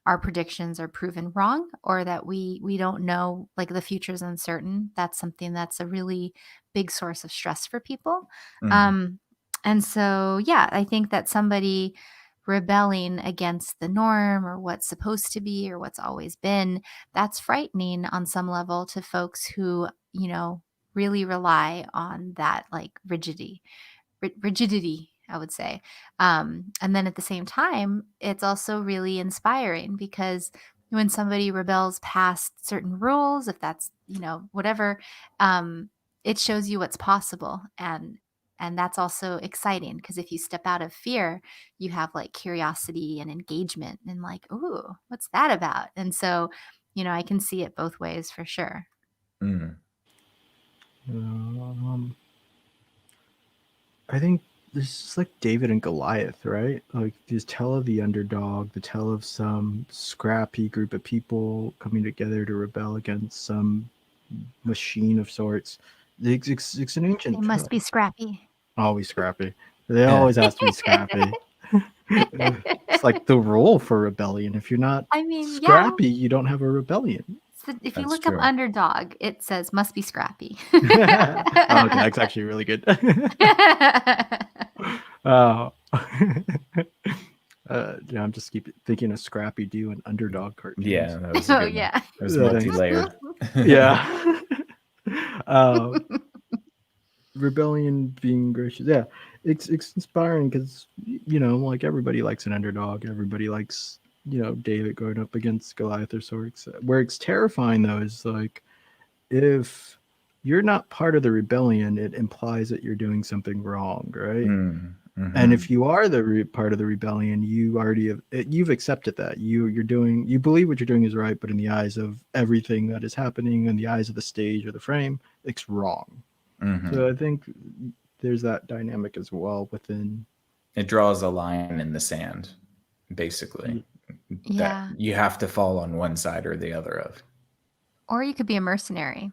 our predictions are proven wrong, or that we don't know, like the future is uncertain. That's something that's a really big source of stress for people. Mm. And so, yeah, I think that somebody rebelling against the norm or what's supposed to be or what's always been, that's frightening on some level to folks who, really rely on that like rigidity, I would say. And then at the same time, it's also really inspiring because when somebody rebels past certain rules, if that's, whatever, it shows you what's possible. And that's also exciting because if you step out of fear, you have like curiosity and engagement and like, ooh, what's that about? And so, I can see it both ways for sure. Mm. I think this is like David and Goliath, right? Like this tale of the underdog, the tale of some scrappy group of people coming together to rebel against some machine of sorts. It's an ancient. They must be scrappy. Always scrappy. They always have to be scrappy. It's like the rule for rebellion. If you're not I mean, scrappy, you don't have a rebellion. So if you That's look true. up underdog, it says must be scrappy. Okay, that's actually really good. I'm just keep thinking of Scrappy Doo and underdog cartoons. Yeah, that was a good one. Yeah. That was multi-layered. Yeah. Rebellion being gracious. Yeah, it's inspiring because like everybody likes an underdog. Everybody likes David going up against Goliath or sorts. Where it's terrifying though is like if you're not part of the rebellion, it implies that you're doing something wrong, right? Mm-hmm. And if you are the part of the rebellion, you've accepted that you believe what you're doing is right, but in the eyes of everything that is happening, in the eyes of the stage or the frame, it's wrong. Mm-hmm. So I think there's that dynamic as well within. It draws a line in the sand, basically. Yeah. That you have to fall on one side or the other of. Or you could be a mercenary.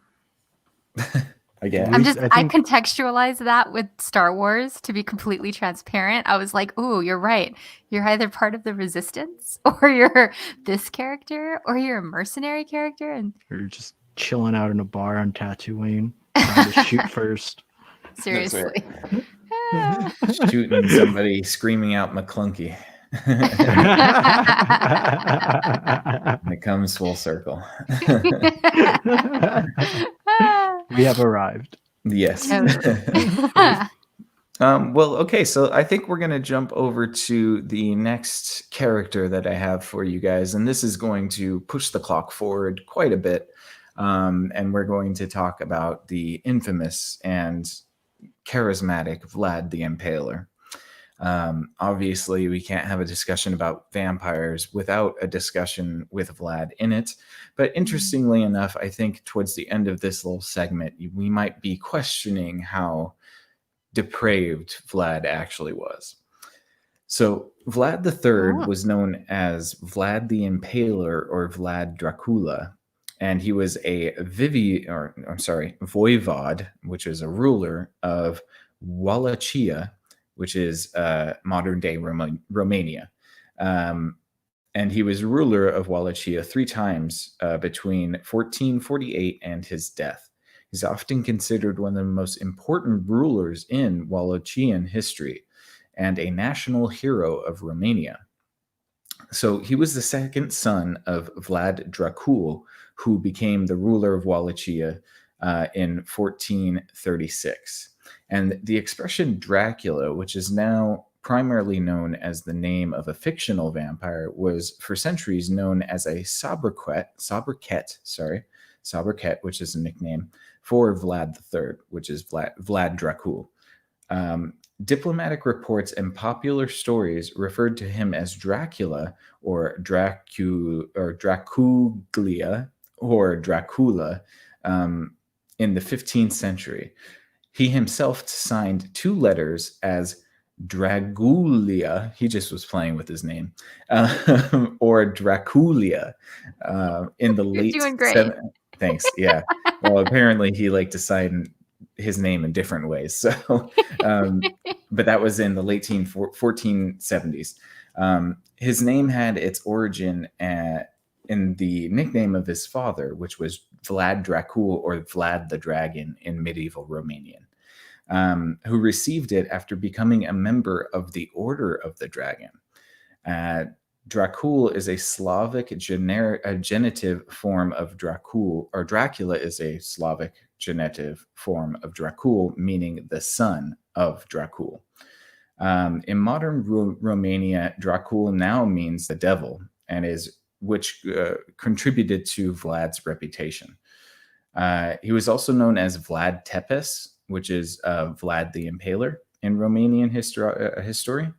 Again, I contextualize that with Star Wars to be completely transparent. I was like, ooh, you're right. You're either part of the resistance or you're this character or you're a mercenary character. And you're just chilling out in a bar on Tatooine, trying to shoot first. Seriously. Shooting somebody, screaming out McClunky. It comes full circle. We have arrived. Yes. Well, okay, so I think we're going to jump over to the next character that I have for you guys, and this is going to push the clock forward quite a bit, and we're going to talk about the infamous and charismatic Vlad the Impaler. Obviously, we can't have a discussion about vampires without a discussion with Vlad in it. But interestingly enough, I think towards the end of this little segment, we might be questioning how depraved Vlad actually was. So Vlad III was known as Vlad the Impaler or Vlad Dracula. And he was a voivod, which is a ruler of Wallachia, which is modern-day Romania. And he was ruler of Wallachia 3 times between 1448 and his death. He's often considered one of the most important rulers in Wallachian history and a national hero of Romania. So he was the second son of Vlad Dracul, who became the ruler of Wallachia in 1436. And the expression Dracula, which is now primarily known as the name of a fictional vampire, was for centuries known as a sobriquet, which is a nickname for Vlad III, which is Vlad Dracul. Diplomatic reports and popular stories referred to him as Dracula or Dracuglia or Dracula in the 15th century. He himself signed 2 letters as Dragulia. He just was playing with his name, or Draculia in the late. You're doing great. Thanks. Yeah. Well, apparently he liked to sign his name in different ways. So, but that was in the late 1470s. His name had its origin in the nickname of his father, which was Vlad Dracul or Vlad the Dragon in medieval Romanian, who received it after becoming a member of the Order of the Dragon. Dracul is a Slavic genitive form of Dracul, or Dracula is a Slavic genitive form of Dracul, meaning the son of Dracul. In modern Romania, Dracul now means the devil, and which contributed to Vlad's reputation. He was also known as Vlad Tepes, which is Vlad the Impaler in Romanian history.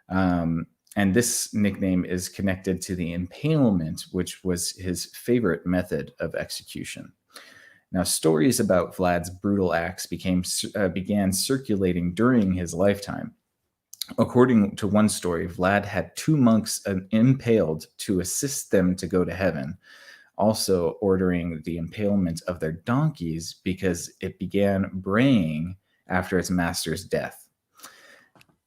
And this nickname is connected to the impalement, which was his favorite method of execution. Now, stories about Vlad's brutal acts began circulating during his lifetime. According to one story, Vlad had 2 monks impaled to assist them to go to heaven, also ordering the impalement of their donkeys because it began braying after its master's death.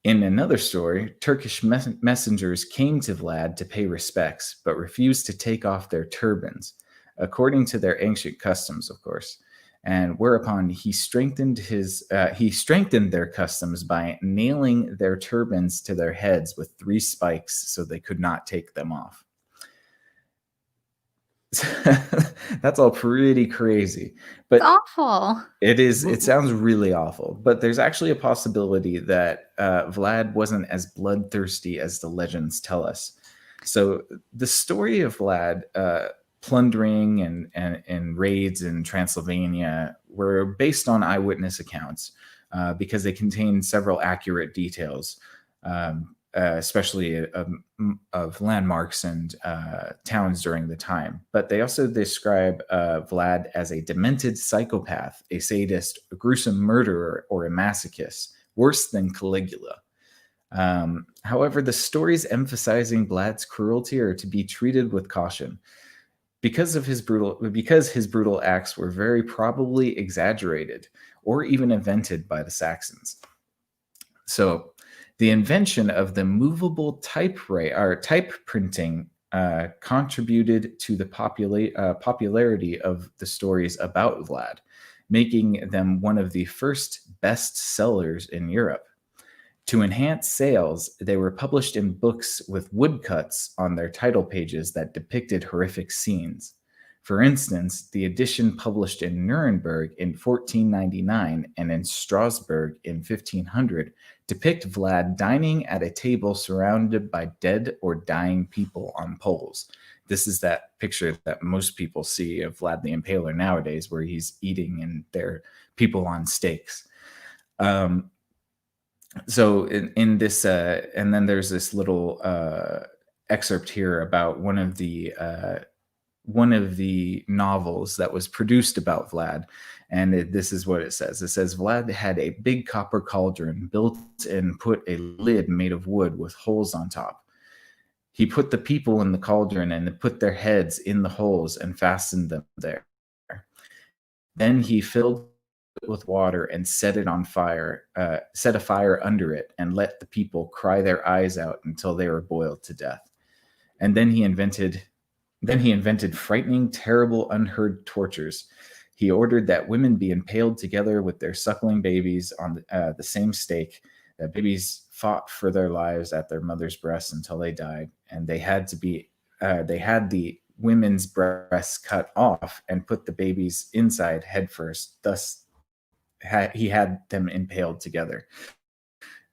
In another story, Turkish messengers came to Vlad to pay respects, but refused to take off their turbans, according to their ancient customs, of course. And whereupon he strengthened their customs by nailing their turbans to their heads with 3 spikes so they could not take them off. That's all pretty crazy, but It's awful. it is. It sounds really awful, but there's actually a possibility that Vlad wasn't as bloodthirsty as the legends tell us. So the story of Vlad plundering and raids in Transylvania were based on eyewitness accounts because they contain several accurate details, especially of landmarks and towns during the time. But they also describe Vlad as a demented psychopath, a sadist, a gruesome murderer, or a masochist, worse than Caligula. However, the stories emphasizing Vlad's cruelty are to be treated with caution. Because his brutal acts were very probably exaggerated or even invented by the Saxons. So the invention of the movable type printing contributed to the popularity of the stories about Vlad, making them one of the first best sellers in Europe. To enhance sales, they were published in books with woodcuts on their title pages that depicted horrific scenes. For instance, the edition published in Nuremberg in 1499 and in Strasbourg in 1500 depict Vlad dining at a table surrounded by dead or dying people on poles. This is that picture that most people see of Vlad the Impaler nowadays, where he's eating and there are people on stakes. So in this, and then there's this little excerpt here about one of the novels that was produced about Vlad, and this is what it says. It says Vlad had a big copper cauldron built and put a lid made of wood with holes on top. He put the people in the cauldron and put their heads in the holes and fastened them there. Then he filled with water and set it on fire, set a fire under it, and let the people cry their eyes out until they were boiled to death. And then he invented frightening, terrible, unheard tortures. He ordered that women be impaled together with their suckling babies on the same stake. That babies fought for their lives at their mother's breasts until they died, and they had the women's breasts cut off and put the babies inside headfirst. Thus, he had them impaled together.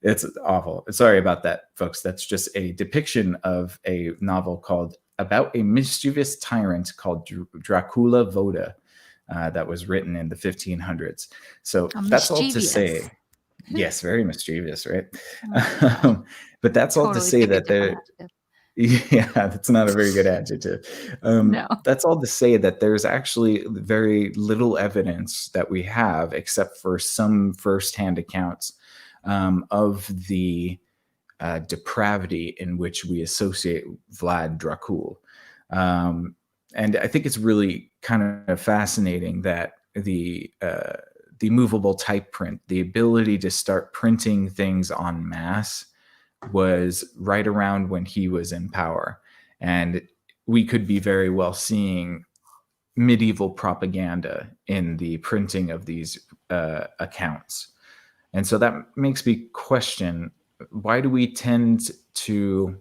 It's awful. Sorry about that, folks. That's just a depiction of a novel called about a mischievous tyrant called Dracula Voda that was written in the 1500s. So that's all to say. Yes, very mischievous, right? But that's all to say that there. Yeah, that's not a very good adjective. No. That's all to say that there's actually very little evidence that we have, except for some firsthand accounts of the depravity in which we associate Vlad Dracul. And I think it's really kind of fascinating that the movable type print, the ability to start printing things en masse, was right around when he was in power. And we could be very well seeing medieval propaganda in the printing of these accounts. And so that makes me question, why do we tend to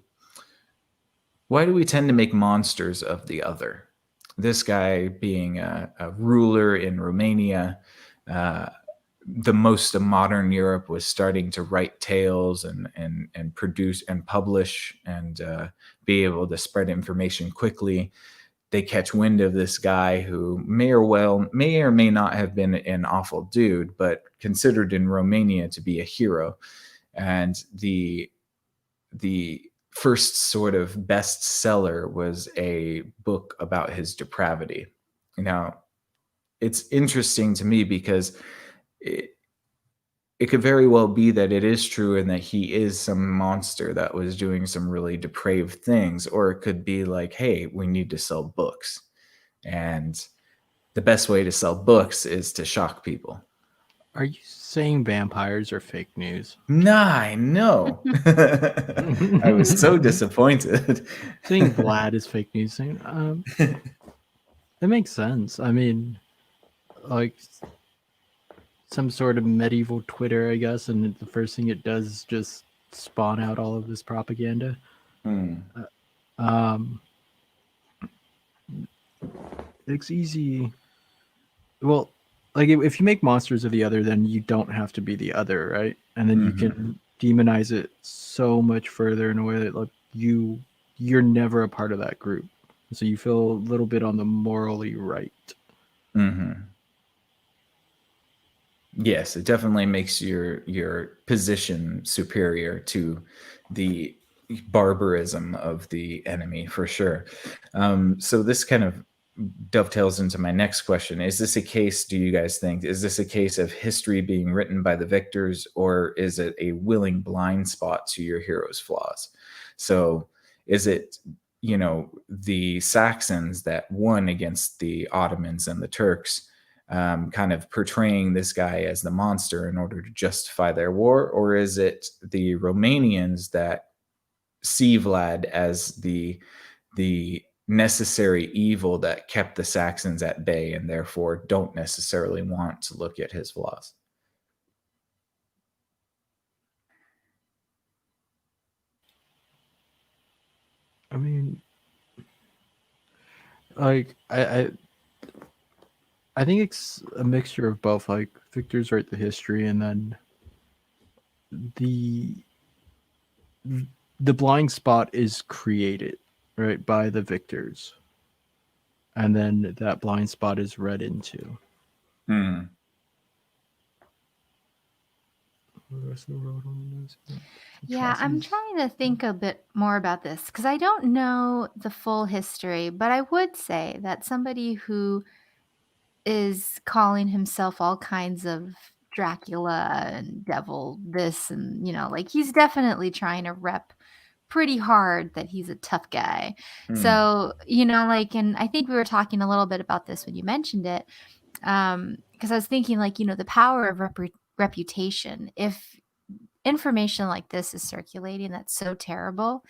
make monsters of the other? This guy being a ruler in Romania, the most of modern Europe was starting to write tales and produce and publish and be able to spread information quickly. They catch wind of this guy who may or may not have been an awful dude, but considered in Romania to be a hero. And the first sort of bestseller was a book about his depravity. Now, it's interesting to me because it could very well be that it is true and that he is some monster that was doing some really depraved things, or it could be like, hey, we need to sell books, and the best way to sell books is to shock people. Are you saying vampires are fake news? Nah, I know. I was so disappointed. Saying Vlad is fake news. It makes sense. I mean, like some sort of medieval Twitter, I guess, and the first thing it does is just spawn out all of this propaganda. It's easy. Well, like if you make monsters of the other, then you don't have to be the other, right? And then you can demonize it so much further in a way that like you're never a part of that group, so you feel a little bit on the morally right. Yes, it definitely makes your position superior to the barbarism of the enemy, for sure. So this kind of dovetails into my next question. Is this a case, do you guys think, is this a case of history being written by the victors, or is it a willing blind spot to your hero's flaws? So is it, the Saxons that won against the Ottomans and the Turks, kind of portraying this guy as the monster in order to justify their war? Or is it the Romanians that see Vlad as the necessary evil that kept the Saxons at bay and therefore don't necessarily want to look at his flaws? I mean, like I think it's a mixture of both. Like victors write the history, and then the blind spot is created, right, by the victors, and then that blind spot is read into. Yeah, I'm trying to think a bit more about this because I don't know the full history, but I would say that somebody who is calling himself all kinds of Dracula and devil this and, like he's definitely trying to rep pretty hard that he's a tough guy. So, and I think we were talking a little bit about this when you mentioned it. because I was thinking, like, the power of reputation. If information like this is circulating, that's so terrible.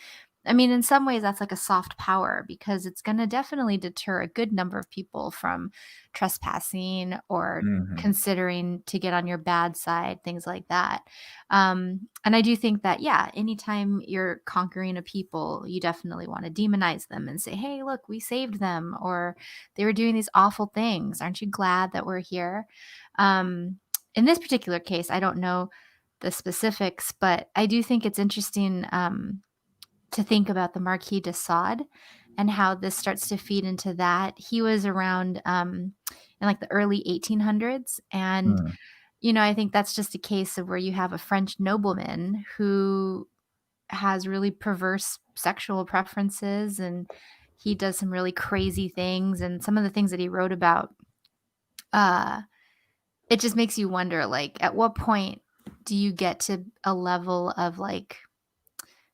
I mean, in some ways, that's like a soft power, because it's going to definitely deter a good number of people from trespassing or considering to get on your bad side, things like that. And I do think that, yeah, anytime you're conquering a people, you definitely want to demonize them and say, hey, look, we saved them, or they were doing these awful things. Aren't you glad that we're here? In this particular case, I don't know the specifics, but I do think it's interesting to think about the Marquis de Sade and how this starts to feed into that. He was around in like the early 1800s. And, I think that's just a case of where you have a French nobleman who has really perverse sexual preferences, and he does some really crazy things. And some of the things that he wrote about, it just makes you wonder, like, at what point do you get to a level of like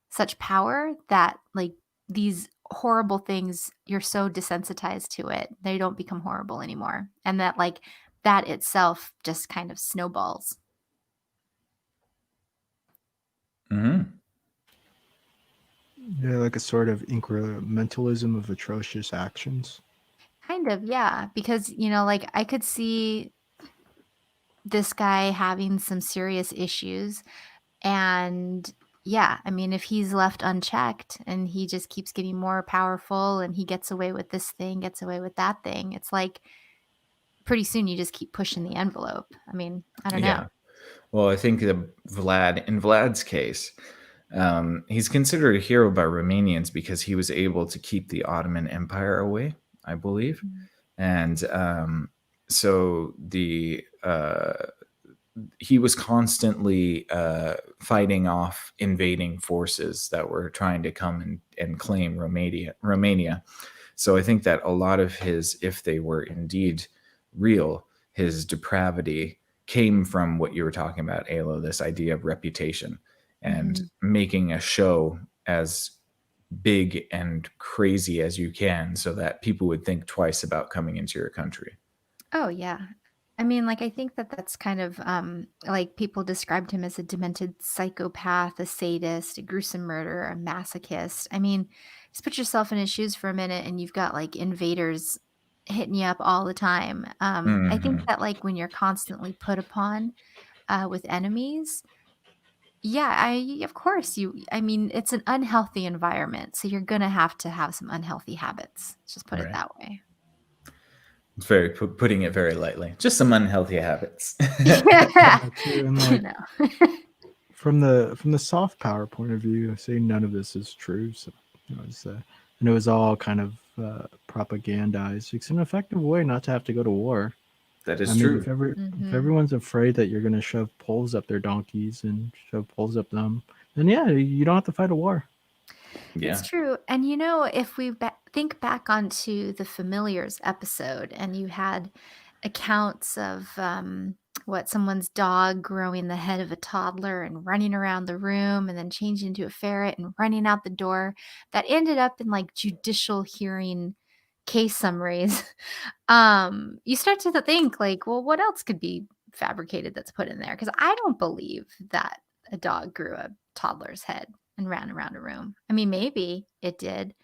such power that like these horrible things, you're so desensitized to it, they don't become horrible anymore, and that like that itself just kind of snowballs. Yeah, like a sort of incrementalism of atrocious actions. Kind of, yeah, because like I could see this guy having some serious issues, and yeah, I mean, if he's left unchecked and he just keeps getting more powerful and he gets away with this thing, gets away with that thing, it's like pretty soon you just keep pushing the envelope. I mean, I don't know. Well, I think in Vlad's case, he's considered a hero by Romanians because he was able to keep the Ottoman Empire away, I believe. And so he was constantly fighting off invading forces that were trying to come and claim Romania. So I think that a lot of his, if they were indeed real, his depravity came from what you were talking about, Alo, this idea of reputation and making a show as big and crazy as you can so that people would think twice about coming into your country. Oh, yeah. I mean, like, I think that that's kind of like people described him as a demented psychopath, a sadist, a gruesome murderer, a masochist. I mean, just put yourself in his shoes for a minute and you've got like invaders hitting you up all the time. I think that like when you're constantly put upon with enemies, yeah, of course I mean, it's an unhealthy environment. So you're going to have some unhealthy habits. Let's just put it that way. It's very putting it very lightly. Just some unhealthy habits. Yeah. And like, from the soft power point of view, I say none of this is true. So and it was all kind of propagandized. It's an effective way not to have to go to war. That is true. If everyone's afraid that you're going to shove poles up their donkeys and shove poles up them, then yeah, you don't have to fight a war. Yeah. It's true. And if we think back onto the Familiars episode, and you had accounts of someone's dog growing the head of a toddler and running around the room and then changing into a ferret and running out the door, that ended up in like judicial hearing case summaries. You start to think like, well, what else could be fabricated that's put in there? Because I don't believe that a dog grew a toddler's head and ran around a room. I mean, maybe it did,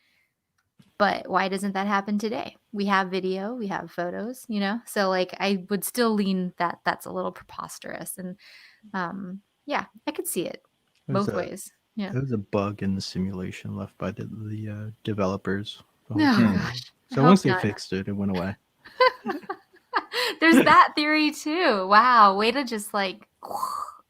but why doesn't that happen today? We have video, we have photos, so like I would still lean that that's a little preposterous. And yeah, I could see it both ways. Yeah, there was a bug in the simulation left by the developers. Oh gosh. So once they fixed it, it went away. There's that theory too. Wow, way to just like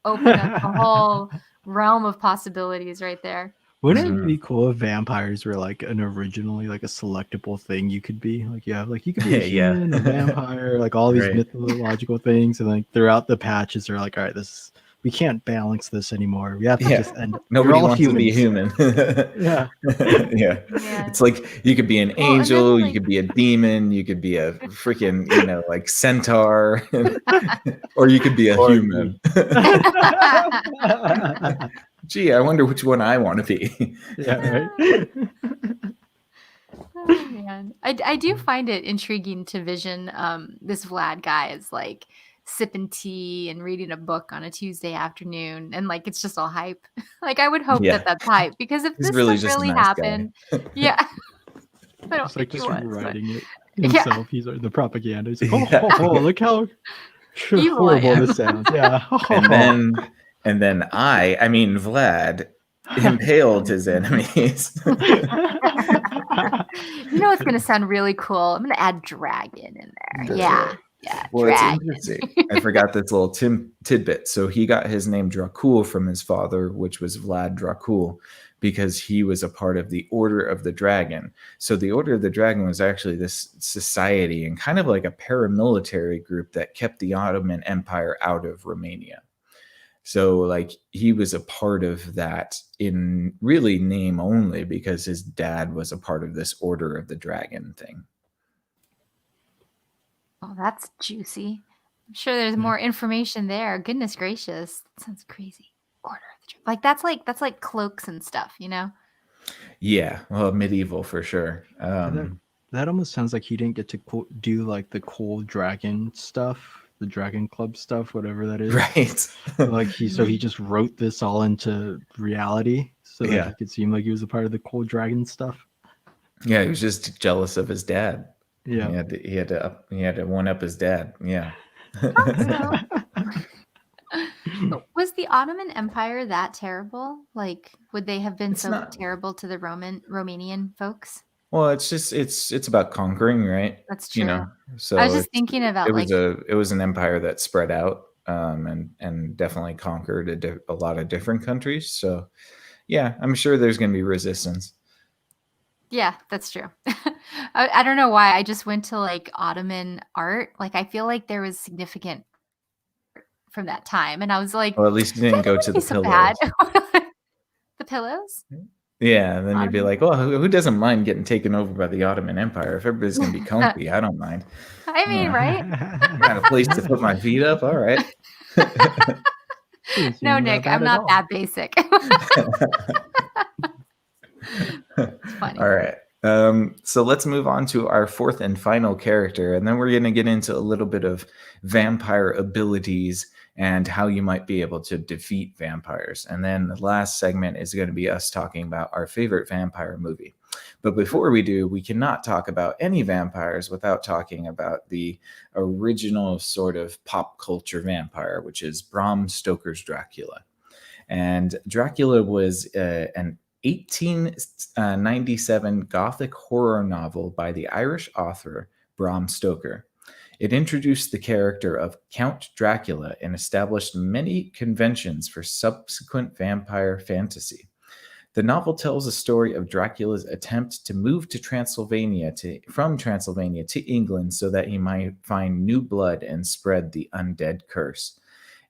open up a whole realm of possibilities right there. Wouldn't it be cool if vampires were like an originally like a selectable thing you could be? Like you could be a human, a vampire, like all these mythological things, and like throughout the patches they're like, all right, we can't balance this anymore. We have to just end up. Nobody wants to be human. Yeah. It's like you could be an angel, you could be a demon, you could be a freaking, like centaur, or you could be a human. Gee, I wonder which one I want to be. Yeah, right. Oh man, I do find it intriguing to vision this Vlad guy is like sipping tea and reading a book on a Tuesday afternoon, and like it's just all hype. Like I would hope that Yeah, that's hype because if he's this really stuff just a really nice guy. happened, yeah, I don't It's like think he just was, but writing it yeah, himself. He's like the propaganda. He's like, Yeah. look how evil I horrible am. this sounds. Yeah. And then I mean Vlad impaled his enemies. You know, it's gonna sound really cool. I'm gonna add dragon in there. Yeah, yeah, Well, it's dragon. interesting. I forgot this little tidbit. So he got his name Dracul from his father, which was Vlad Dracul, because he was a part of the Order of the Dragon. So the Order of the Dragon was actually this society and kind of like a paramilitary group that kept the Ottoman Empire out of Romania. So like he was a part of that in really name only because his dad was a part of this Order of the Dragon thing. Oh, that's juicy. I'm sure there's more information there. Goodness gracious, that sounds crazy. Order of the that's like cloaks and stuff, you know? Yeah, well, medieval for sure. That almost sounds like he didn't get to do like the cool dragon stuff, the Dragon Club stuff, whatever that is. Right. Like he just wrote this all into reality so that he could seem like he was a part of the cool dragon stuff. Yeah, he was just jealous of his dad. Yeah, he had to one up his dad. Yeah. Was the Ottoman Empire that terrible? Like, would they have been so not. terrible to the Romanian folks? Well, it's just it's about conquering, right? That's true. You know, so I was just thinking about it was an empire that spread out and definitely conquered a lot of different countries. So yeah, I'm sure there's going to be resistance. Yeah, that's true. I don't know why. I just went to like Ottoman art. Like I feel like there was significant from that time, and I was like, Well, at least you didn't go to the so pillows. bad. The pillows? Yeah, and then you'd be Ottoman. like, well, who doesn't mind getting taken over by the Ottoman Empire? If everybody's going to be comfy, I don't mind. I mean, right? I got a place to put my feet up. All right. No, Nick, I'm not that basic. It's funny. All right. So let's move on to our fourth and final character, and then we're going to get into a little bit of vampire abilities and how you might be able to defeat vampires. And then the last segment is going to be us talking about our favorite vampire movie. But before we do, we cannot talk about any vampires without talking about the original sort of pop culture vampire, which is Bram Stoker's Dracula. And Dracula was an 1897 Gothic horror novel by the Irish author Bram Stoker. It introduced the character of Count Dracula and established many conventions for subsequent vampire fantasy. The novel tells a story of Dracula's attempt to move to from Transylvania to England so that he might find new blood and spread the undead curse,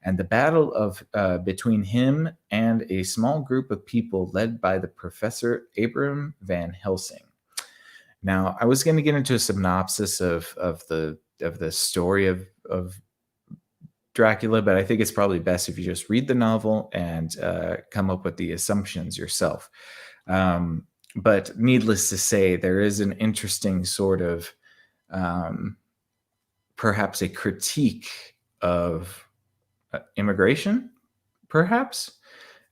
and the battle between him and a small group of people led by the Professor Abraham Van Helsing. Now, I was going to get into a synopsis of the story of Dracula, but I think it's probably best if you just read the novel and come up with the assumptions yourself. But needless to say, there is an interesting sort of perhaps a critique of immigration, perhaps,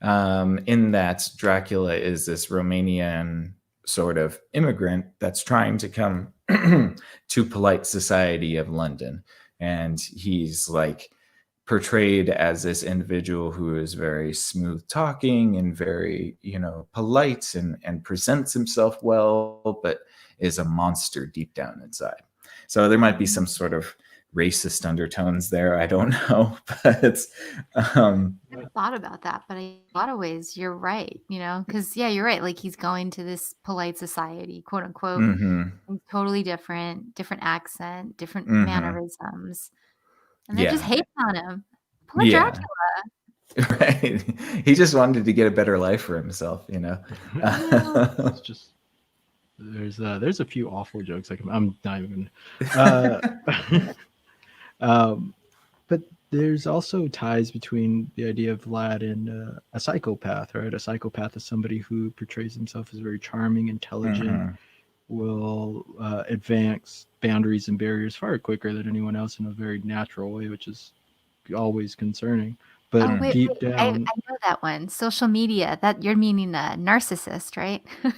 in that Dracula is this Romanian sort of immigrant that's trying to come to polite society of London. And he's like portrayed as this individual who is very smooth talking and very, polite and presents himself well, but is a monster deep down inside. So there might be some sort of racist undertones there. I don't know, but I never thought about that, but in a lot of ways, you're right. Because you're right. Like he's going to this polite society, quote unquote, totally different accent, different mannerisms, and they just hate on him. Poor Dracula. Right. He just wanted to get a better life for himself, It's just there's a few awful jokes. I'm not even. But there's also ties between the idea of Vlad and a psychopath, right? A psychopath is somebody who portrays himself as very charming, intelligent, will advance boundaries and barriers far quicker than anyone else in a very natural way, which is always concerning. But Oh, wait, deep I down, know that one. Social media. That you're meaning a narcissist, right? All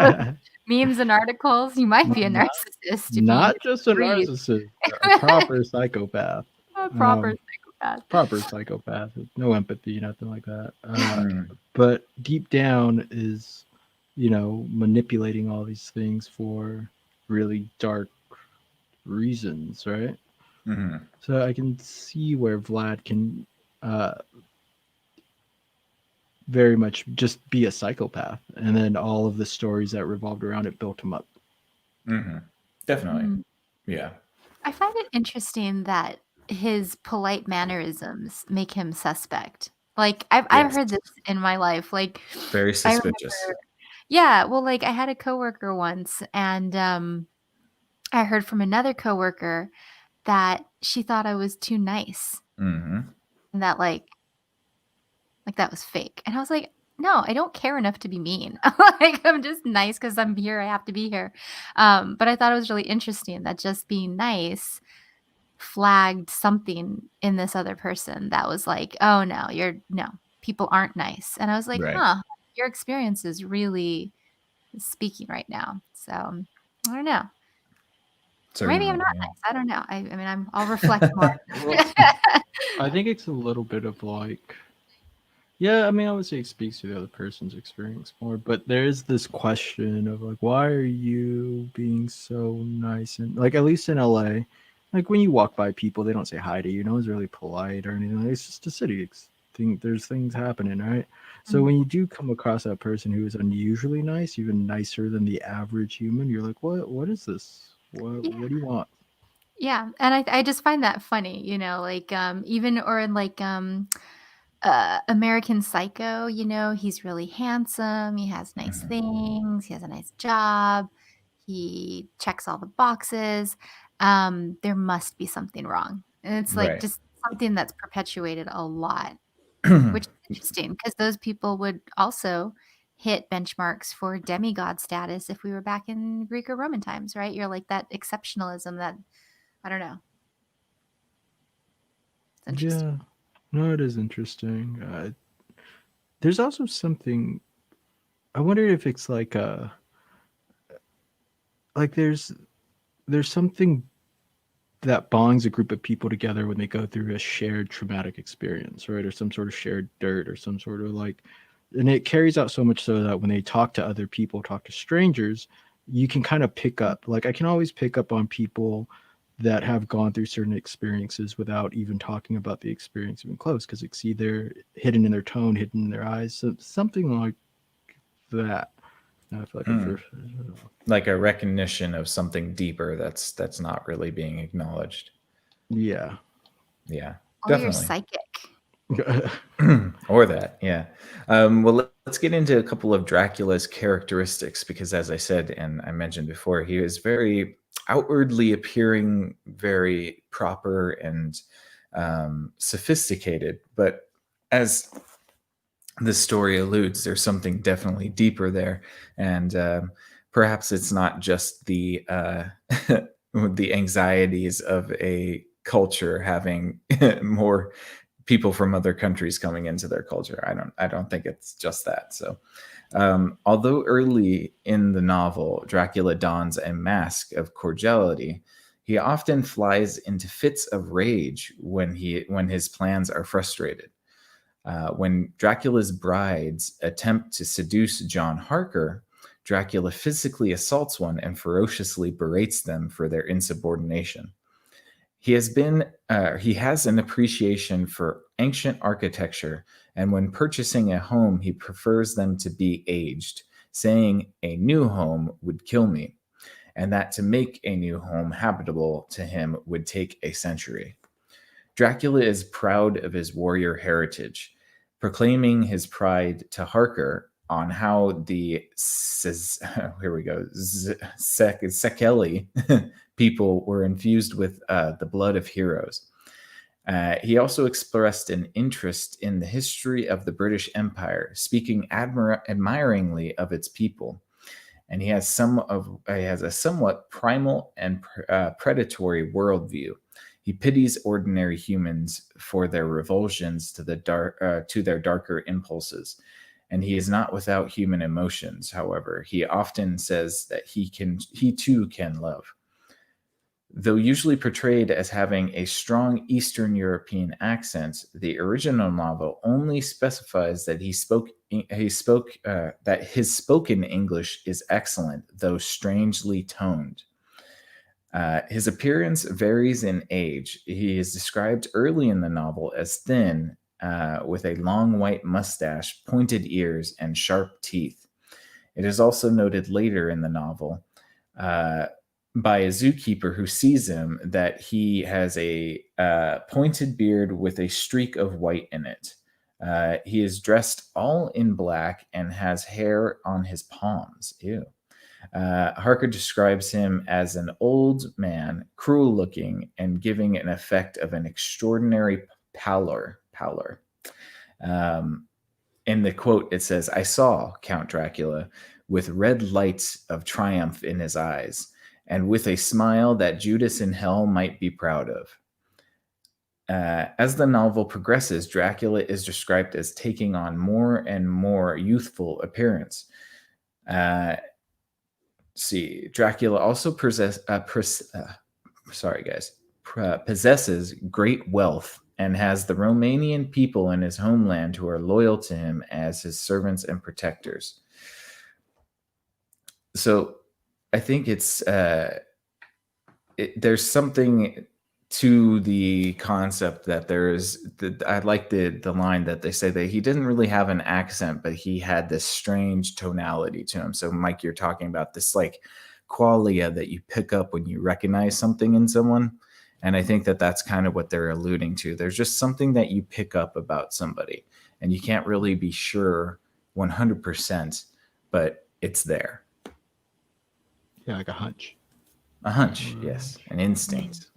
those not, memes and articles. You might be a narcissist if you not just a read narcissist, a proper psychopath. a proper Um, psychopath. proper psychopath, no empathy, nothing like that. Mm. But deep down is, manipulating all these things for really dark reasons, right? Mhm. So I can see where Vlad can uh, very much just be a psychopath, and then all of the stories that revolved around it built him up. Mhm. Definitely. Mm. Yeah. I find it interesting that his polite mannerisms make him suspect. Like I've Yes. heard this in my life. Like Very I suspicious. remember, yeah. Well, like I had a coworker once, and I heard from another coworker that she thought I was too nice, Mhm. and that like that was fake. And I was like, no, I don't care enough to be mean. Like I'm just nice because I'm here. I have to be here. But I thought it was really interesting that just being nice flagged something in this other person that was like, oh no, no, people aren't nice. And I was like, Right. huh, your experience is really speaking right now. So I don't know. Maybe I'm Certainly. not Yeah. nice. I don't know. I mean, I'll reflect more. Well, I think it's a little bit of like, yeah, I mean, I would say it speaks to the other person's experience more, but there is this question of like, why are you being so nice? And like, at least in LA, like when you walk by people, they don't say hi to you. No one's really polite or anything. It's just a city. There's things happening, right? So Mm. when you do come across that person who is unusually nice, even nicer than the average human, you're like, what is this? What do you want? Yeah, and I just find that funny, like, even or in, like, American Psycho, he's really handsome, he has nice Mhm. things, he has a nice job, he checks all the boxes, there must be something wrong, and it's, like, Right. just something that's perpetuated a lot, which is interesting because those people would also hit benchmarks for demigod status if we were back in Greek or Roman times, right? You're like that exceptionalism that I don't know. It's interesting. Yeah, no, it is interesting. There's also something. I wonder if it's like there's something that bonds a group of people together when they go through a shared traumatic experience, right? Or some sort of shared dirt or some sort of like, and it carries out so much so that when they talk to other people, talk to strangers, you can kind of pick up. Like I can always pick up on people that have gone through certain experiences without even talking about the experience even close, because it's either hidden in their tone, hidden in their eyes, so something like that. And I feel like Mm. Like a recognition of something deeper that's not really being acknowledged. yeah. Yeah, Or you're definitely. psychic. Or that, yeah. Well, let's get into a couple of Dracula's characteristics because, as I said and I mentioned before, he is very outwardly appearing, very proper and sophisticated. But as the story alludes, there's something definitely deeper there, and perhaps it's not just the the anxieties of a culture having more people from other countries coming into their culture. I don't think it's just that. So although early in the novel Dracula dons a mask of cordiality, he often flies into fits of rage when his plans are frustrated. When Dracula's brides attempt to seduce John Harker, Dracula physically assaults one and ferociously berates them for their insubordination. He has an appreciation for ancient architecture, and when purchasing a home, he prefers them to be aged, saying a new home would kill me, and that to make a new home habitable to him would take a century. Dracula is proud of his warrior heritage, proclaiming his pride to Harker on how the here we go Sekeli people were infused with the blood of heroes. He also expressed an interest in the history of the British Empire, speaking admiringly of its people. and he has a somewhat primal and predatory worldview. He pities ordinary humans for their revulsions to their darker impulses, and he is not without human emotions. However, he often says that he too can love. Though usually portrayed as having a strong Eastern European accent, the original novel only specifies that that his spoken English is excellent, though strangely toned. His appearance varies in age. He is described early in the novel as thin, with a long white mustache, pointed ears, and sharp teeth. It is also noted later in the novel by a zookeeper who sees him that he has a pointed beard with a streak of white in it. He is dressed all in black and has hair on his palms. Ew. Harker describes him as an old man, cruel looking, and giving an effect of an extraordinary pallor. In the quote, it says, "I saw Count Dracula with red lights of triumph in his eyes, and with a smile that Judas in hell might be proud of." As the novel progresses, Dracula is described as taking on more and more youthful appearance. Dracula also possesses great wealth and has the Romanian people in his homeland who are loyal to him as his servants and protectors. So I think there's something to the concept that I like the line that they say that he didn't really have an accent, but he had this strange tonality to him. So Mike, you're talking about this like qualia that you pick up when you recognize something in someone. And I think that that's kind of what they're alluding to. There's just something that you pick up about somebody and you can't really be sure 100%, but it's there. Yeah, like a hunch. A hunch, yes. An instinct.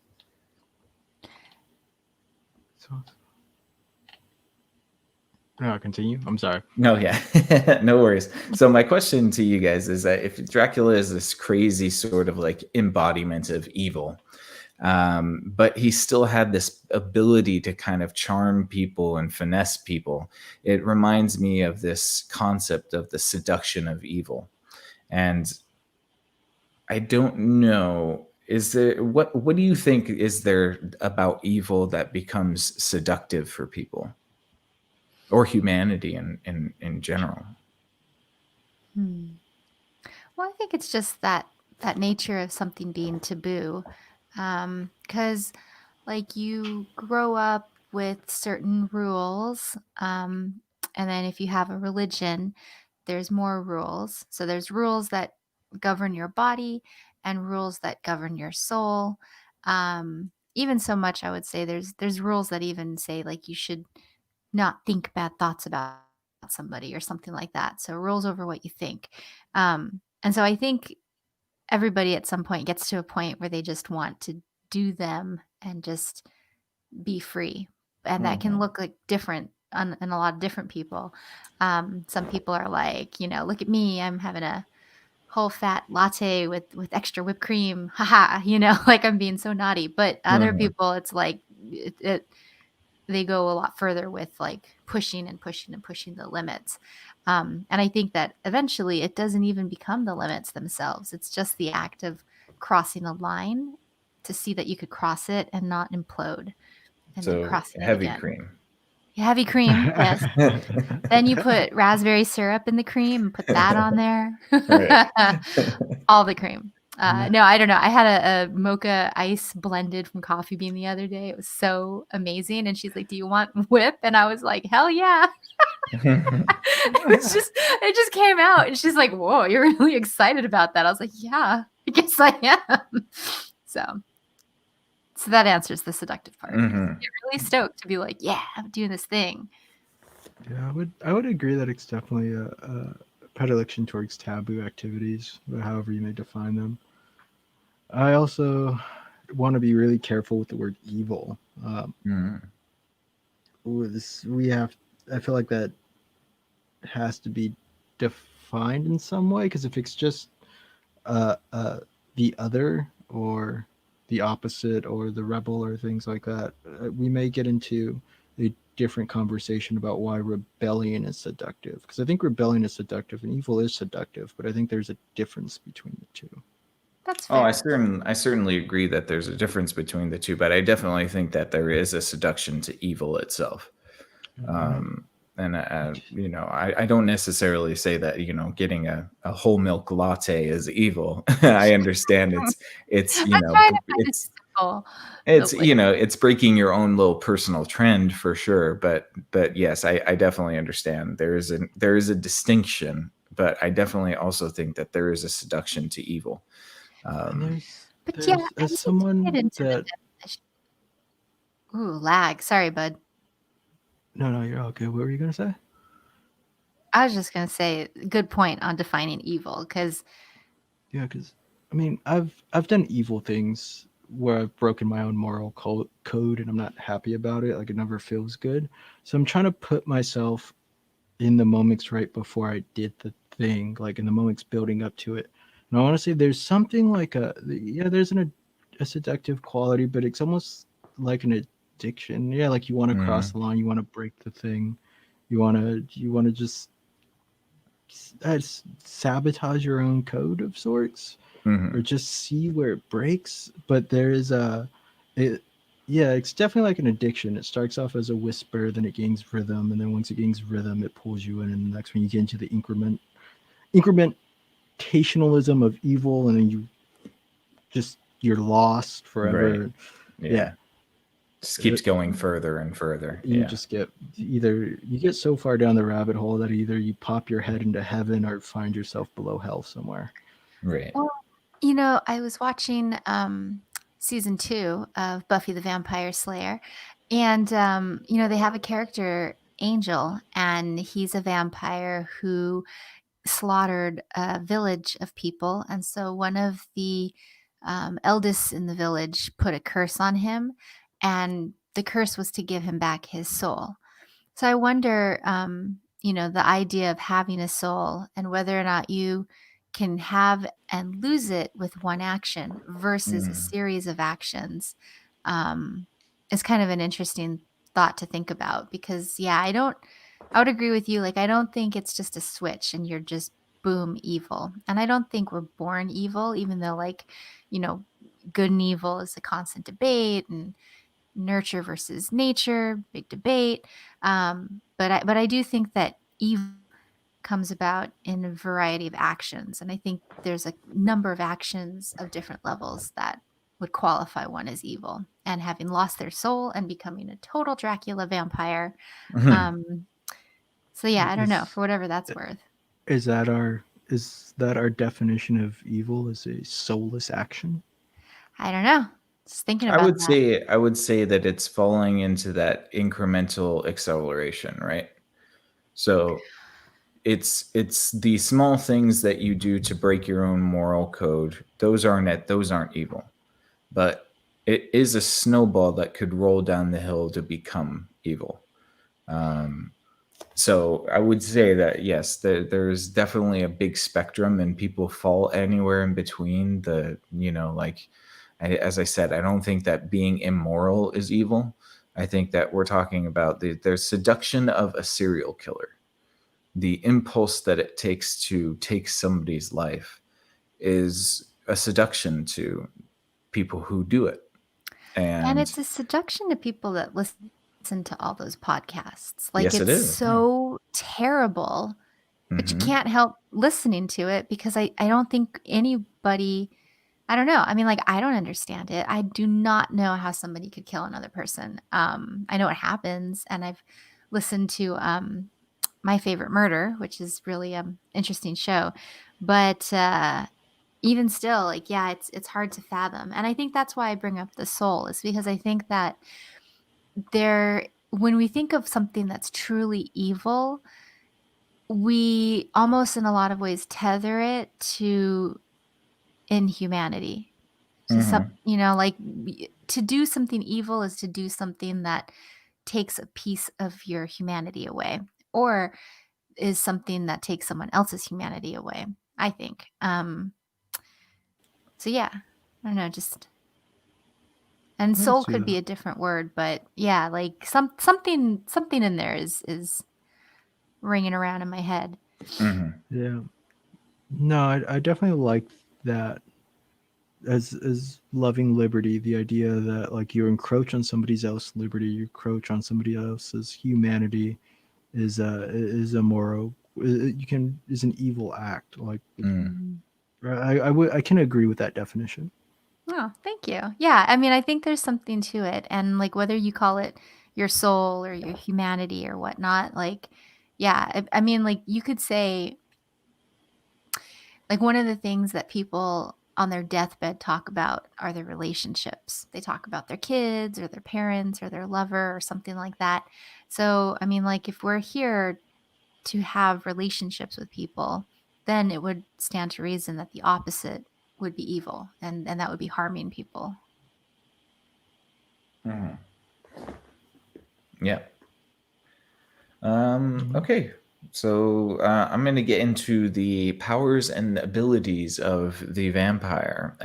No, continue. I'm sorry. No, yeah. No worries. So my question to you guys is that if Dracula is this crazy sort of like embodiment of evil, but he still had this ability to kind of charm people and finesse people, it reminds me of this concept of the seduction of evil. And I don't know, what do you think is there about evil that becomes seductive for people? Or humanity in general? Well, I think it's just that nature of something being taboo, because like you grow up with certain rules, and then if you have a religion, there's more rules. So there's rules that govern your body and rules that govern your soul. Even so much, I would say there's rules that even say like you should not think bad thoughts about somebody or something like that. So rules over what you think. And so I think everybody at some point gets to a point where they just want to do them and just be free. And that can look like different in a lot of different people. Some people are like, look at me, I'm having a whole fat latte with extra whipped cream. Haha, like I'm being so naughty. But other people, it's like they go a lot further with like pushing and pushing and pushing the limits. And I think that eventually it doesn't even become the limits themselves. It's just the act of crossing a line to see that you could cross it and not implode. And then So crossing it heavy again. cream. Heavy cream, yes. Then you put raspberry syrup in the cream and put that on there. All the cream. No, I don't know. I had a mocha ice blended from Coffee Bean the other day. It was so amazing. And she's like, "Do you want whip?" And I was like, "Hell yeah." It just came out. And she's like, "Whoa, you're really excited about that." I was like, "Yeah, I guess I am." So that answers the seductive part. You're really stoked to be like, "Yeah, I'm doing this thing." Yeah, I would agree that it's definitely a predilection towards taboo activities, however you may define them. I also want to be really careful with the word evil. I feel like that has to be defined in some way, because if it's just the other or the opposite or the rebel or things like that, we may get into a different conversation about why rebellion is seductive. Because I think rebellion is seductive and evil is seductive, but I think there's a difference between the two. That's Oh, fair. I certainly agree that there's a difference between the two, but I definitely think that there is a seduction to evil itself. And I don't necessarily say that getting a whole milk latte is evil. I understand it's I'm trying to find a it's simple. it's Like, it's breaking your own little personal trend for sure. But yes, I definitely understand there is a distinction, but I definitely also think that there is a seduction to evil. And but yeah, there's I as need to get someone into the that definition. Ooh, lag. Sorry, bud. no, you're all good. What were you gonna say? I was just gonna say, good point on defining evil, because Yeah, because I mean, I've done evil things where I've broken my own moral code, and I'm not happy about it. Like it never feels good. So I'm trying to put myself in the moments right before I did the thing, like in the moments building up to it. And I want to say there's something like there's a seductive quality, but it's almost like an addiction. Yeah, like you want to cross Mm, the line, you want to break the thing, you want to just sabotage your own code of sorts or mhm. just see where it breaks. But there is it, yeah, it's definitely like an addiction. It starts off as a whisper, then it gains rhythm, and then once it gains rhythm, it pulls you in. And the next one, you get into the incrementationalism of evil, and then you're lost Right. forever. Yeah. Yeah, Just uh, keeps going further and further. you Yeah. just get either you get so far down the rabbit hole that either you pop your head into heaven or find yourself below hell somewhere. Right. well, I was watching season 2 of Buffy the Vampire Slayer, and they have a character, Angel, and he's a vampire who slaughtered a village of people. And so one of the eldest in the village put a curse on him, and the curse was to give him back his soul. So I wonder, the idea of having a soul and whether or not you can have and lose it with one action versus a Mm. series of actions, um, is kind of an interesting thought to think about, because, yeah, I would agree with you. Like, I don't think it's just a switch and you're just boom evil. And I don't think we're born evil, even though, like, you know, good and evil is a constant debate, and nurture versus nature, big debate. But I do think that evil comes about in a variety of actions, and I think there's a number of actions of different levels that would qualify one as evil. And having lost their soul and becoming a total Dracula vampire. Mhm. Um, so yeah, I don't know, Is for whatever that's worth. is that our definition of evil is a soulless action? I don't know. Just thinking about that. I would say that it's falling into that incremental acceleration, right? So it's the small things that you do to break your own moral code. Those aren't evil. But it is a snowball that could roll down the hill to become evil. Um, so I would say that yes, there's definitely a big spectrum, and people fall anywhere in between. As I said, I don't think that being immoral is evil. I think that we're talking about there's seduction of a serial killer. The impulse that it takes to take somebody's life is a seduction to people who do it. And And it's a seduction to people that listen to all those podcasts. Like, yes, it it's is. Yeah. so terrible, but you Hmm. can't help listening to it, because I don't think anybody, I don't know. I mean, like, I don't understand it. I do not know how somebody could kill another person. I know it happens, and I've listened to My Favorite Murder, which is really interesting show. But even still, like, yeah, it's hard to fathom. And I think that's why I bring up the soul, is because I think that when we think of something that's truly evil, we almost in a lot of ways tether it to inhumanity. To some, Hmm. like, to do something evil is to do something that takes a piece of your humanity away, or is something that takes someone else's humanity away, I think. So yeah, I don't know, just and I can soul see could be that. a different word, but yeah, like something in there is ringing around in my head. Mhm. Yeah. No, I definitely like that as loving liberty, the idea that like you encroach on somebody else's liberty, you encroach on somebody else's humanity is a moral you can is an evil act. Like Mm. I can agree with that definition. Oh, thank you. Yeah, I mean, I think there's something to it, and like whether you call it your soul or your humanity or whatnot, like, yeah, I mean, like you could say, like one of the things that people on their deathbed talk about are their relationships. They talk about their kids or their parents or their lover or something like that. So, I mean, like if we're here to have relationships with people, then it would stand to reason that the opposite would be evil and that would be harming people. Mhm. Yeah. Mhm. Okay. So I'm going to get into the powers and abilities of the vampire,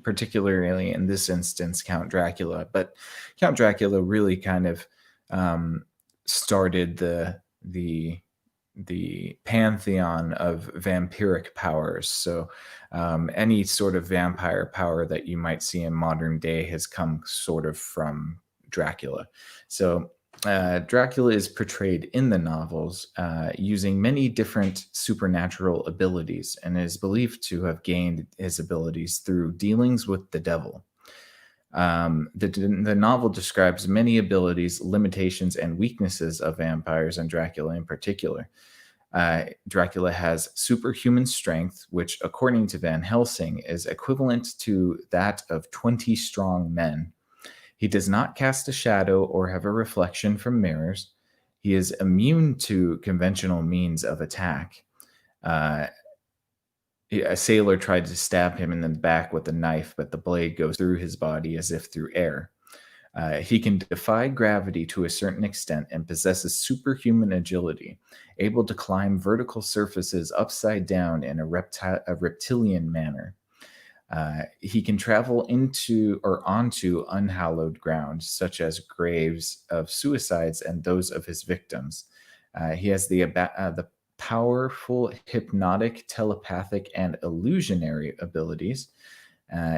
particularly in this instance, Count Dracula. But Count Dracula really kind of started the pantheon of vampiric powers. So any sort of vampire power that you might see in modern day has come sort of from Dracula. So Dracula is portrayed in the novels using many different supernatural abilities and is believed to have gained his abilities through dealings with the devil. The novel describes many abilities, limitations, and weaknesses of vampires and Dracula in particular. Dracula has superhuman strength, which, according to Van Helsing, is equivalent to that of 20 strong men. He does not cast a shadow or have a reflection from mirrors. He is immune to conventional means of attack. Uh, a sailor tried to stab him in the back with a knife, but the blade goes through his body as if through air. He can defy gravity to a certain extent and possesses superhuman agility, able to climb vertical surfaces upside down in a reptilian manner. He can travel into or onto unhallowed ground, such as graves of suicides and those of his victims. He has the powerful hypnotic, telepathic, and illusionary abilities.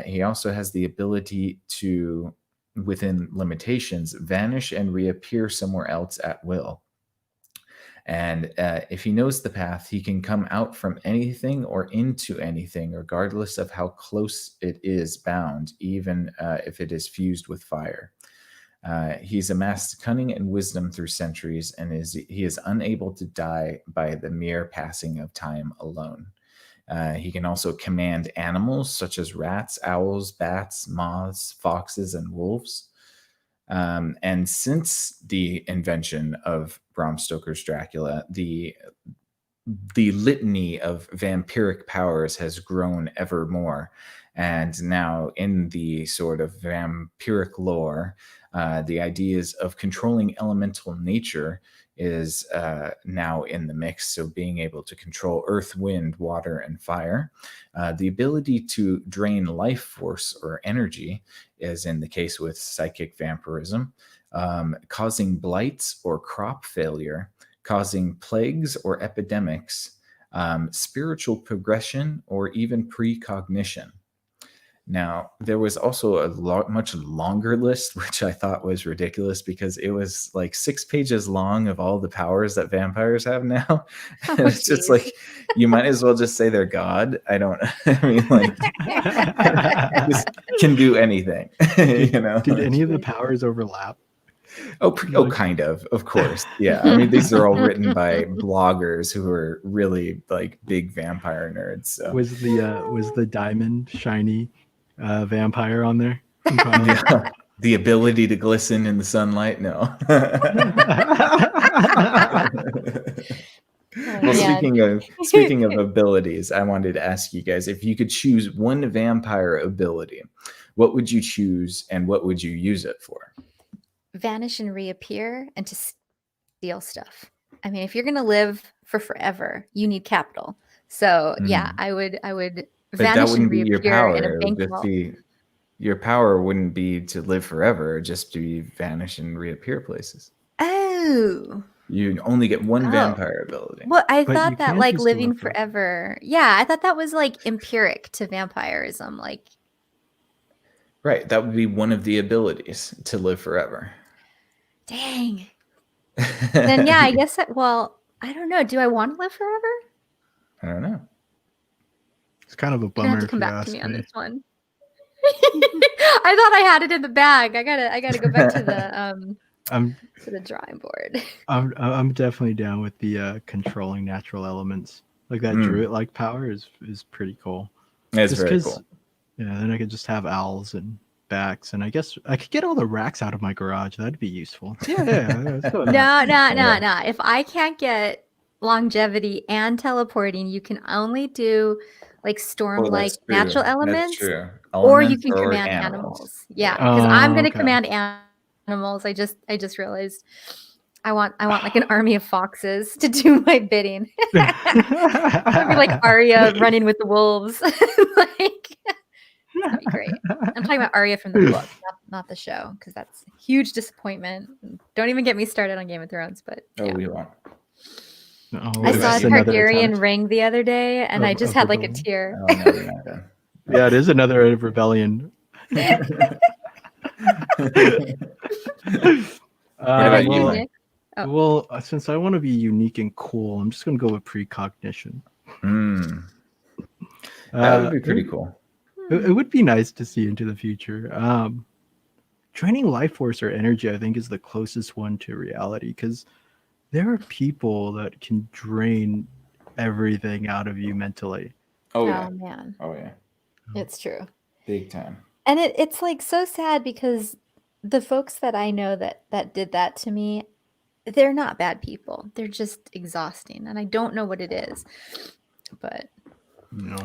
He also has the ability to, within limitations, vanish and reappear somewhere else at will. And if he knows the path, he can come out from anything or into anything, regardless of how close it is bound, even if it is fused with fire. He's amassed cunning and wisdom through centuries, and he is unable to die by the mere passing of time alone. He can also command animals such as rats, owls, bats, moths, foxes, and wolves. And since the invention of Bram Stoker's Dracula, the litany of vampiric powers has grown ever more. And now, in the sort of vampiric lore, the ideas of controlling elemental nature is now in the mix. So, being able to control earth, wind, water, and fire. The ability to drain life force or energy, as in the case with psychic vampirism, causing blights or crop failure, causing plagues or epidemics, spiritual progression, or even precognition. Now, there was also a much longer list, which I thought was ridiculous because it was like 6 pages long of all the powers that vampires have now. Oh, And it's just geez. like, you might as well just say they're God. I don't, I mean, like, just can do anything, you know? Did any of the powers overlap? Oh, Like, kind of course. Yeah. I mean, these are all written by bloggers who are really like big vampire nerds. So, was the diamond shiny vampire on there in Twilight? yeah. The ability to glisten in the sunlight? No. Oh, Well, man. speaking of abilities, I wanted to ask you guys, if you could choose one vampire ability, what would you choose and what would you use it for? Vanish and reappear and to steal stuff. I mean, if you're going to live for forever, you need capital. So, yeah, Mm. I would But that vanish and wouldn't be your reappear in a power. It would bank just vault. be your power wouldn't be to live forever. It'd just be vanish and reappear places. Oh. You only get one Oh. vampire ability. Well, I But you thought that can like choose to living live forever. forever. Yeah, I thought that was like empiric to vampirism. Like, Right. That would be one of the abilities to live forever. dang. Then yeah, I guess well, I don't know. Do I want to live forever? I don't know. It's kind of a You're gonna have bummer to if come you back to ask me on me. this one. I thought I had it in the bag. I gotta go back to the drawing board. I'm definitely down with the controlling natural elements. Like that druid-like power is pretty cool. It's Just very because, cool. yeah, then I could just have owls and bats, and I guess I could get all the racks out of my garage. That'd be useful. Yeah. Let's go with that. No. If I can't get longevity and teleporting, you can only do like storm-like natural elements, That's true. or you Elements can or command animals. Yeah, because Oh, I'm gonna okay. command animals. I just realized I want like an army of foxes to do my bidding. I'd be like Arya running with the wolves. Like, that'd be great. I'm talking about Arya from the book, not the show, because that's a huge disappointment. Don't even get me started on Game of Thrones. But yeah. we won't. Oh, I is saw a this another Targaryen attempt ring the other day, and I of- just of had like a rebellion? tear. Oh, no, we're not done. Yeah, it is another rebellion. What about you, well, Nick? Oh. Well, since I want to be unique and cool, I'm just going to go with precognition. That would be pretty cool. It would be nice to see into the future. Draining life force or energy, I think, is the closest one to reality, because there are people that can drain everything out of you mentally. Oh man, yeah. it's true. Big time. And it's like so sad, because the folks that I know that did that to me, they're not bad people. They're just exhausting, and I don't know what it is. But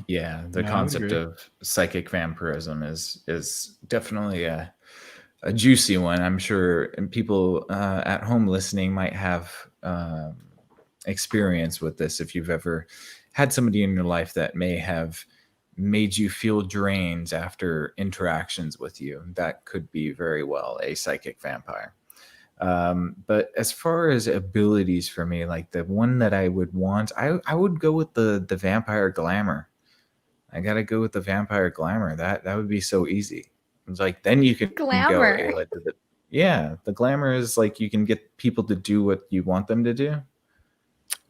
yeah, the concept of psychic vampirism is definitely a juicy one. I'm sure, and people at home listening might have experience with this. If you've ever had somebody in your life that may have made you feel drained after interactions with you, that could be very well a psychic vampire. But as far as abilities for me, like the one that I would want, I would go with the vampire glamour. I gotta go with the vampire glamour. That would be so easy. It's like then you can glamour. go Ayla, to the glamour is like you can get people to do what you want them to do.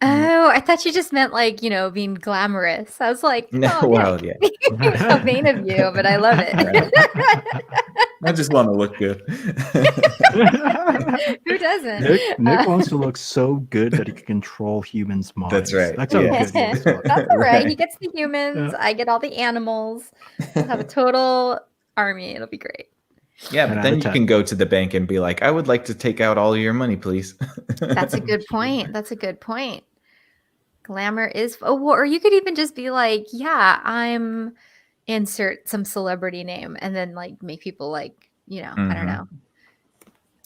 Oh, I thought you just meant like, being glamorous. I was like, No, oh, well, Nick. yeah. So vain of you, but I love it. I just want to look good. Who doesn't? Nick wants to look so good that he can control humans' minds. That's right. That's how Yeah. good he wants to look. That's all right. He Right. gets the humans. Yeah. I get all the animals. We'll have a total army. It'll be great. Yeah, And but out then of you 10. can go to the bank and be like, I would like to take out all your money, please. That's a good point. Glamour is, or you could even just be like, yeah, I'm insert some celebrity name, and then like make people like, I don't know.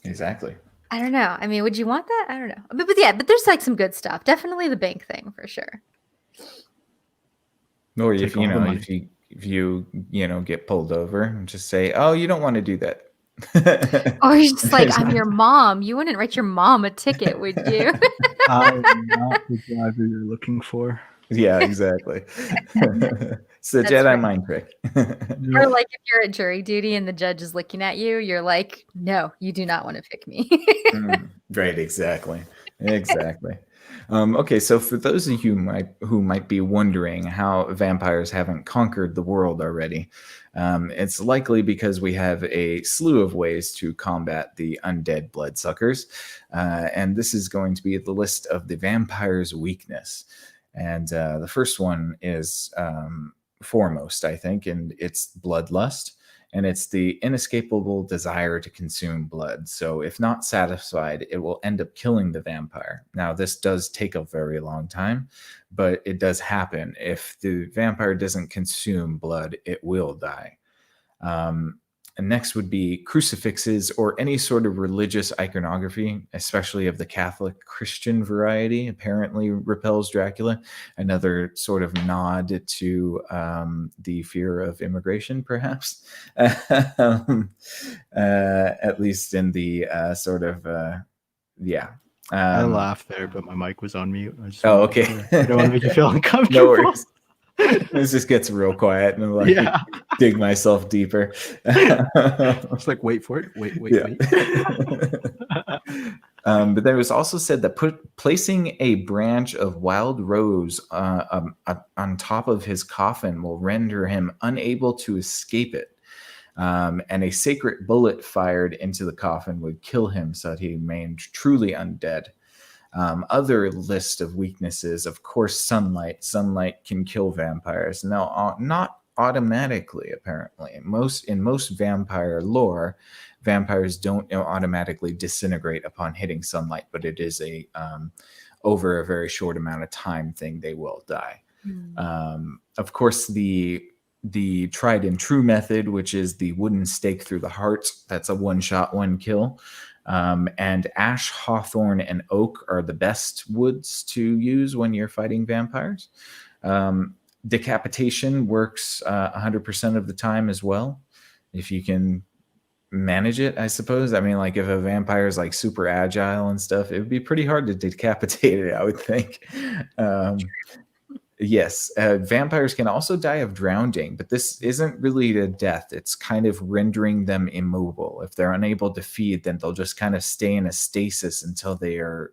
Exactly. I don't know. I mean, would you want that? I don't know. But yeah, but there's like some good stuff. Definitely the bank thing for sure. Or Take if all the money. if you get pulled over and just say, oh, you don't want to do that. Or you're just like, I'm your mom. You wouldn't write your mom a ticket, would you? I'm not the driver you're looking for. Yeah, exactly. It's the That's Jedi right. mind trick. Or like if you're at jury duty and the judge is looking at you, you're like, no, you do not want to pick me. Right, exactly. Okay, so for those of you who might be wondering how vampires haven't conquered the world already, it's likely because we have a slew of ways to combat the undead bloodsuckers, and this is going to be the list of the vampire's weakness. And the first one is foremost, I think, and it's bloodlust. And it's the inescapable desire to consume blood. So if not satisfied, it will end up killing the vampire. Now, this does take a very long time, but it does happen. If the vampire doesn't consume blood, it will die. And next would be crucifixes or any sort of religious iconography, especially of the Catholic Christian variety, apparently repels Dracula. Another sort of nod to the fear of immigration, perhaps, at least in the sort of, yeah. I laughed there, but my mic was on mute. I just Oh, wanted to be okay. clear. I don't want to make you feel uncomfortable. No worries. This just gets real quiet and like Yeah. dig myself deeper. It's like, wait for it. Wait. But there was also said that placing a branch of wild rose on top of his coffin will render him unable to escape it. And a sacred bullet fired into the coffin would kill him so that he remained truly undead. Other list of weaknesses, of course, sunlight. Sunlight can kill vampires. Now, not automatically, apparently. In most vampire lore, vampires don't automatically disintegrate upon hitting sunlight, but it is a over a very short amount of time thing. They will die. Of course, the tried and true method, which is the wooden stake through the heart. That's a one shot, one kill. And ash, hawthorn, and oak are the best woods to use when you're fighting vampires. Decapitation works 100% of the time as well, if you can manage it, I suppose. I mean, like if a vampire is like super agile and stuff, it would be pretty hard to decapitate it, I would think. Yes, vampires can also die of drowning, but this isn't really a death. It's kind of rendering them immobile. If they're unable to feed, then they'll just kind of stay in a stasis until they are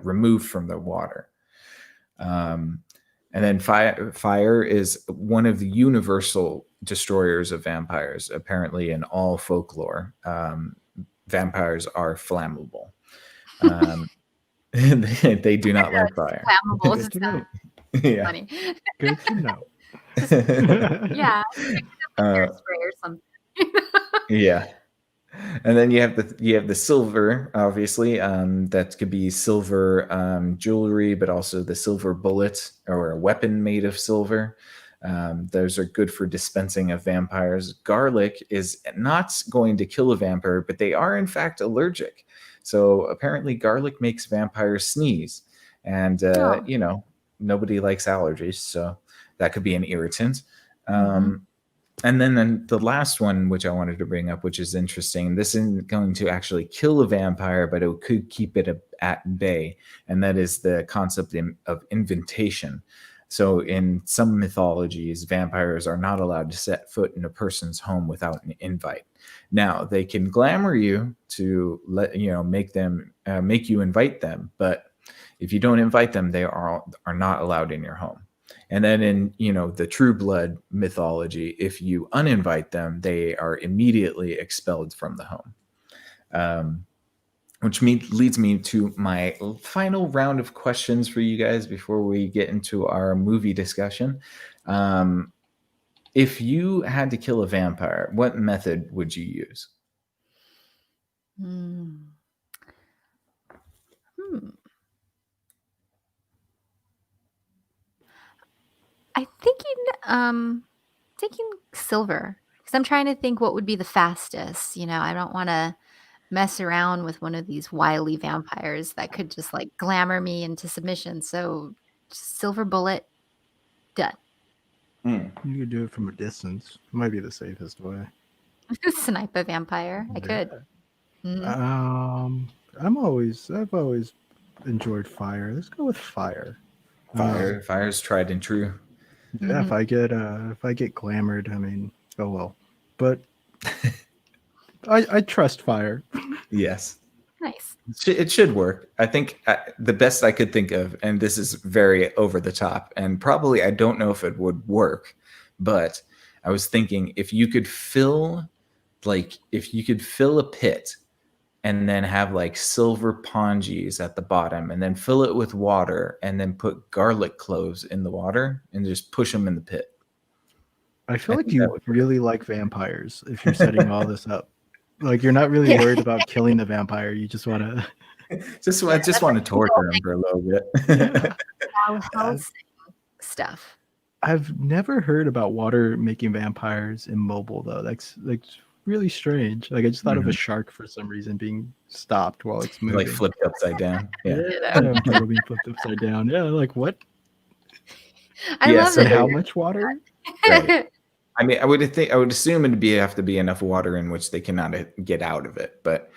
removed from the water. And then fire is one of the universal destroyers of vampires. Apparently, in all folklore, vampires are flammable. They do not like fire. Flammable is Yeah. funny. Good to know. Yeah, spray or something. Yeah. And then you have the silver, obviously. That could be silver jewelry, but also the silver bullet or a weapon made of silver. Those are good for dispensing of vampires. Garlic is not going to kill a vampire, but they are in fact allergic. So apparently garlic makes vampires sneeze. And, nobody likes allergies. So that could be an irritant. And then the last one, which I wanted to bring up, which is interesting. This isn't going to actually kill a vampire, but it could keep it at bay. And that is the concept of invitation. So in some mythologies, vampires are not allowed to set foot in a person's home without an invite. Now they can glamour you to make you invite them, but if you don't invite them, they are not allowed in your home. And then in the True Blood mythology, if you uninvite them, they are immediately expelled from the home. Which leads me to my final round of questions for you guys before we get into our movie discussion. If you had to kill a vampire, what method would you use? I thinking silver, because I'm trying to think what would be the fastest. I don't want to mess around with one of these wily vampires that could just like glamour me into submission. So silver bullet, done. You could do it from a distance. It might be the safest way. Snipe a vampire. I could. I've always enjoyed fire. Let's go with fire. Fire's tried and true. Yeah, if I get glamored, I mean, oh well. But I trust fire. Yes. Nice. It should work. I think the best I could think of, and this is very over the top, and probably I don't know if it would work, but I was thinking if you could fill a pit and then have like silver pongees at the bottom and then fill it with water and then put garlic cloves in the water and just push them in the pit. I feel like you really like vampires if you're setting all this up. Like you're not really worried about killing the vampire. You just want to just want to torture him for a little bit. Hellsing stuff. I've never heard about water making vampires immobile though. That's like really strange. Like I just thought of a shark for some reason being stopped while it's moving. Like flipped upside down. Yeah. Yeah, turtle being flipped upside down. Yeah, like what? I Yeah, love so And that. how much water? Right. I mean, I would assume it'd have to be enough water in which they cannot get out of it. But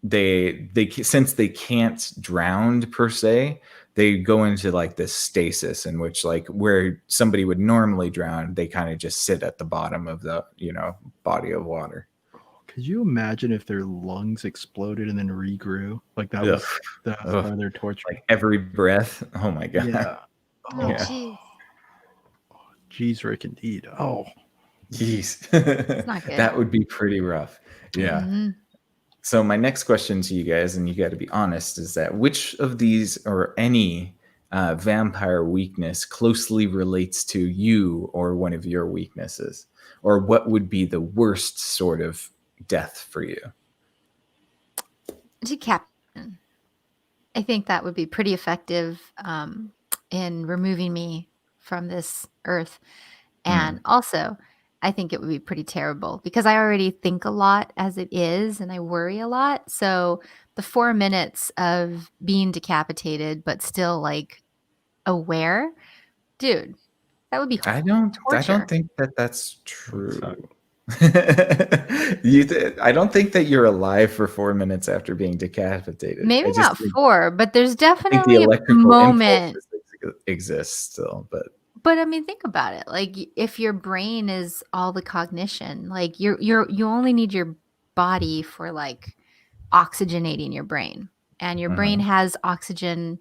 they since they can't drown per se, they go into like this stasis in which, like, where somebody would normally drown, they kind of just sit at the bottom of the body of water. Could you imagine if their lungs exploded and then regrew? Like that Ugh. was that's Ugh. why they're tortured. Like every breath. Oh my god. Yeah. Oh, Yeah. jeez. Geez, Rick, indeed. Oh, Jeez. not good. That would be pretty rough. Yeah. Mhm. So my next question to you guys, and you got to be honest, is that which of these or any vampire weakness closely relates to you or one of your weaknesses? Or what would be the worst sort of death for you? Decapitation. I think that would be pretty effective in removing me from this earth. And also, I think it would be pretty terrible because I already think a lot as it is and I worry a lot. So the 4 minutes of being decapitated but still like aware, dude, that would be I don't torture. think that's true. I don't think that you're alive for 4 minutes after being decapitated. Maybe I just not think, 4, but there's I think the definitely a electrical moment. impulses exist still, but But I mean, think about it. Like, if your brain is all the cognition, like you only need your body for like oxygenating your brain, and your brain has oxygen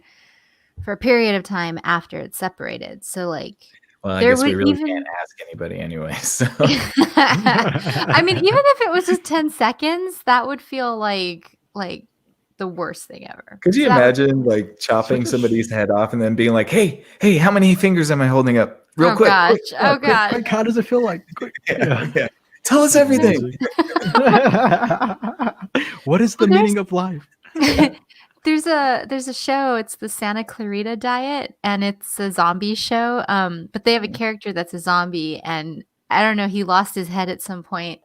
for a period of time after it's separated. So, like, well, I there guess we would really even. can't ask anybody anyway. So I mean, even if it was just 10 seconds, that would feel like the worst thing ever. could you So that would- imagine like chopping somebody's head off and then being like, "Hey, how many fingers am I holding up? Real Oh quick, gosh! quick, Oh gosh! quick, how does it feel like? Quick. yeah. Tell us everything." What is the meaning of life? There's a show. It's the Santa Clarita Diet, and it's a zombie show. But they have a character that's a zombie, and I don't know. He lost his head at some point,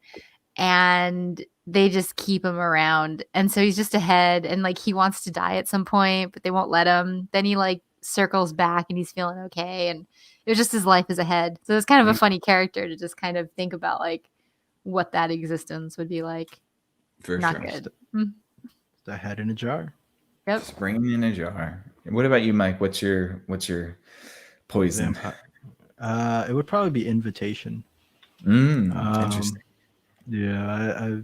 and they just keep him around, and so he's just a head, and like he wants to die at some point, but they won't let him. Then he like circles back, and he's feeling okay, and it was just his life as a head. So it's kind of a funny character to just kind of think about like what that existence would be like. For Not sure. good. The head in a jar. Yep. Spring in a jar. What about you, Mike? What's your poison? It would probably be invitation. Interesting. Yeah,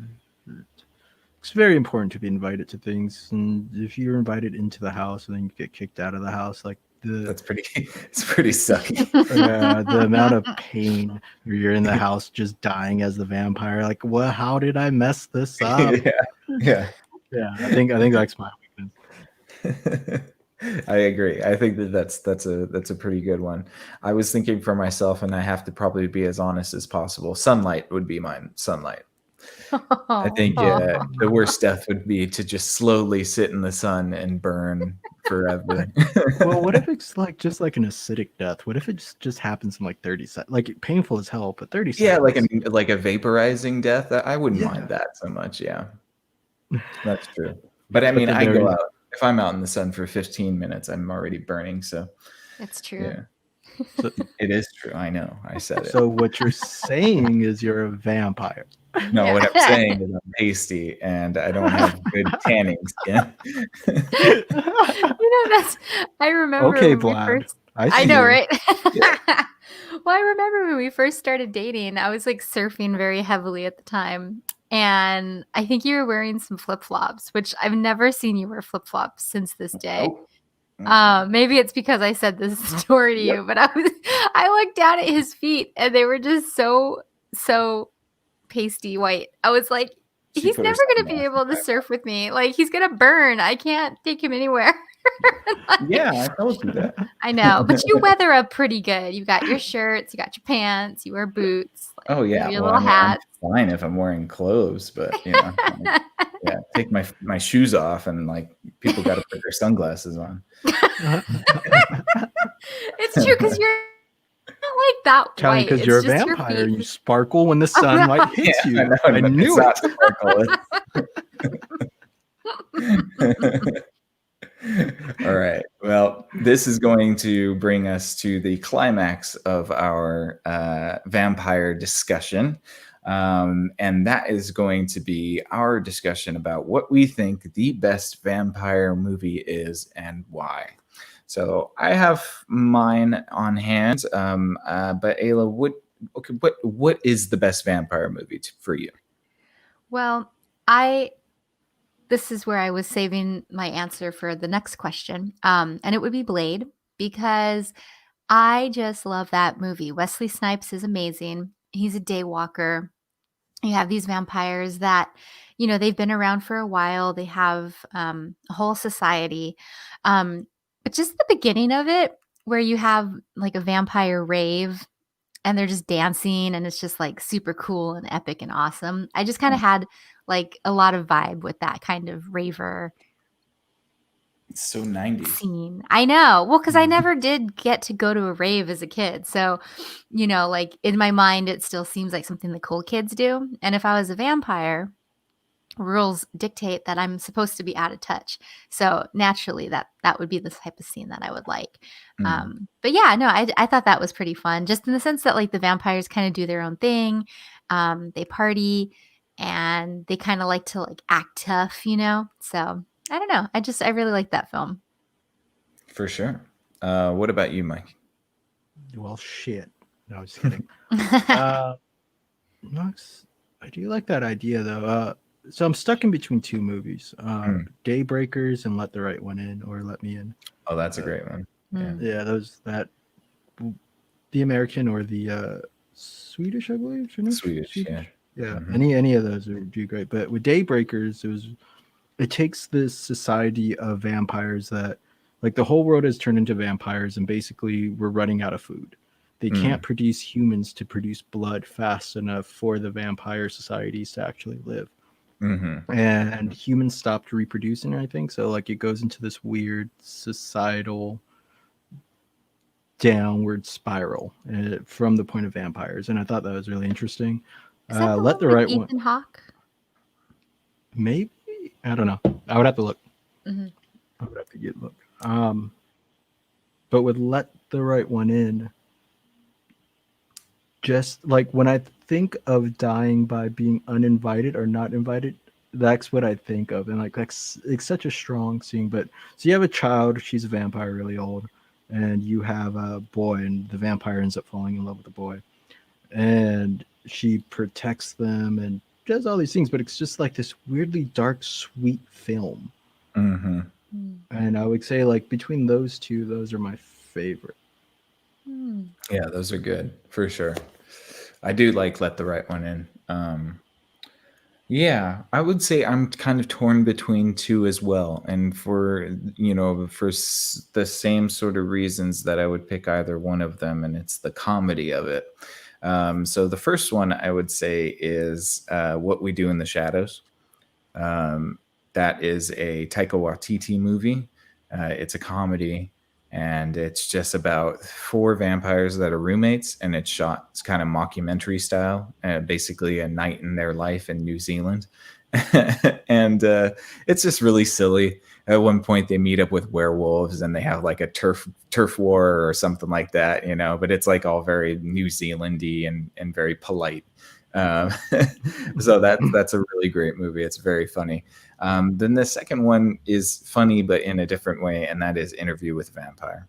it's very important to be invited to things, and if you're invited into the house and then you get kicked out of the house, like It's pretty sucky. the amount of pain where you're in the house just dying as the vampire. Like, what? How did I mess this up? Yeah. I think that's my weakness. I agree. I think that's a pretty good one. I was thinking for myself, and I have to probably be as honest as possible. Sunlight would be mine. Sunlight. I think the worst death would be to just slowly sit in the sun and burn forever. Well, what if it's like just like an acidic death? What if it just happens in like 30 seconds? Like painful as hell, but 30 seconds. Yeah, like a vaporizing death. I wouldn't mind that so much. Yeah, that's true. But I mean, I go out. If I'm out in the sun for 15 minutes, I'm already burning. So That's true. yeah, so, it is true. I know. I said it. So what you're saying is you're a vampire. No, what I'm saying is I'm pasty and I don't have good tanning skin. I remember. Okay, when we Vlad. first, I know, you. right? Well, I remember when we first started dating, I was like surfing very heavily at the time. And I think you were wearing some flip-flops, which I've never seen you wear flip-flops since this day. Maybe it's because I said this story to you, but I looked down at his feet and they were just so pasty white. I was like, he's never going to be able to surf with me. Like, he's going to burn. I can't take him anywhere. Yeah, I told you that. I know, but you weather up pretty good. You got your shirts, you got your pants, you wear boots. Oh yeah, your little hat. I'm fine if I'm wearing clothes, but yeah, take my shoes off and like people got to put their sunglasses on. It's true because like that Kelly, white. because It's you're a just your vampire and you feet. sparkle when the sunlight hits Yeah, you. I I know. knew It's it. not sparkle. All right. Well, this is going to bring us to the climax of our vampire discussion. And that is going to be our discussion about what we think the best vampire movie is and why. So I have mine on hand. But Ayla, what is the best vampire movie for you? Well, this is where I was saving my answer for the next question. And it would be Blade, because I just love that movie. Wesley Snipes is amazing. He's a daywalker. You have these vampires that, they've been around for a while. They have a whole society. But just the beginning of it, where you have like a vampire rave and they're just dancing and it's just like super cool and epic and awesome. I just kind of had like a lot of vibe with that kind of raver It's so 90s. scene. I know. Well, because I never did get to go to a rave as a kid. So, like in my mind, it still seems like something the cool kids do. And if I was a vampire, rules dictate that I'm supposed to be out of touch. So naturally that would be the type of scene that I would like. But yeah, no, I thought that was pretty fun, just in the sense that like the vampires kind of do their own thing. They party and they kind of like to like act tough, So I don't know. I really like that film. For sure. What about you, Mike? Well, shit. No, just kidding. Max, I do like that idea though. So I'm stuck in between two movies, Daybreakers and Let the Right One In, or Let Me In. Oh, that's a great one. Yeah, the American or the Swedish, I believe. Swedish, yeah. Yeah, any of those would do great. But with Daybreakers, it takes this society of vampires that, like, the whole world has turned into vampires, and basically we're running out of food. They can't produce humans to produce blood fast enough for the vampire societies to actually live. And humans stopped reproducing, I think. So like it goes into this weird societal downward spiral from the point of vampires. And I thought that was really interesting. Is that Let the Right One. Ethan Hawke? Maybe, I don't know. I would have to look. I would have to look. But with Let the Right One In, just like when I think of dying by being uninvited or not invited, that's what I think of. And like it's such a strong scene. But so you have a child, she's a vampire, really old, and you have a boy, and the vampire ends up falling in love with the boy, and she protects them and does all these things. But it's just like this weirdly dark, sweet film. And I would say like between those two, those are my favorite. Yeah, those are good for sure. I do like Let the Right One In. Yeah, I would say I'm kind of torn between two as well, and for the same sort of reasons that I would pick either one of them, and it's the comedy of it. So the first one I would say is What We Do in the Shadows. That is a Taika Waititi movie. It's a comedy, and it's just about 4 vampires that are roommates, and it's shot kind of mockumentary style, basically a night in their life in New Zealand. And it's just really silly. At one point they meet up with werewolves and they have like a turf war or something like that, but it's like all very New Zealandy and very polite. So that's a really great movie. It's very funny. Then the second one is funny, but in a different way, and that is Interview with a Vampire.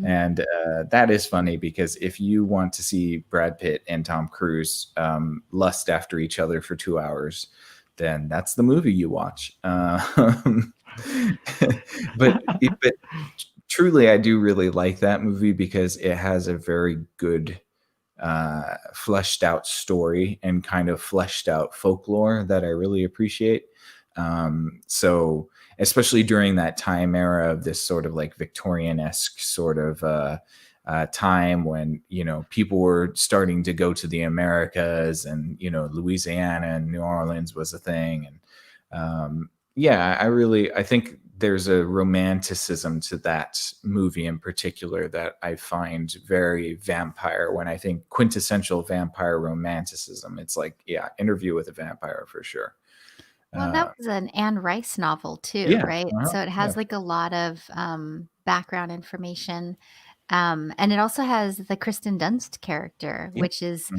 And that is funny because if you want to see Brad Pitt and Tom Cruise lust after each other for 2 hours, then that's the movie you watch. But truly, I do really like that movie because it has a very good fleshed out story and kind of fleshed out folklore that I really appreciate. So especially during that time era of this sort of like Victorian-esque sort of time when, people were starting to go to the Americas and, Louisiana and New Orleans was a thing. And I think there's a romanticism to that movie in particular that I find very vampire. When I think quintessential vampire romanticism, it's like, yeah, Interview with a Vampire for sure. Well, and that was an Anne Rice novel too, Yeah, right? So it yeah, has like a lot of background information. And it also has the Kristen Dunst character, yeah. which is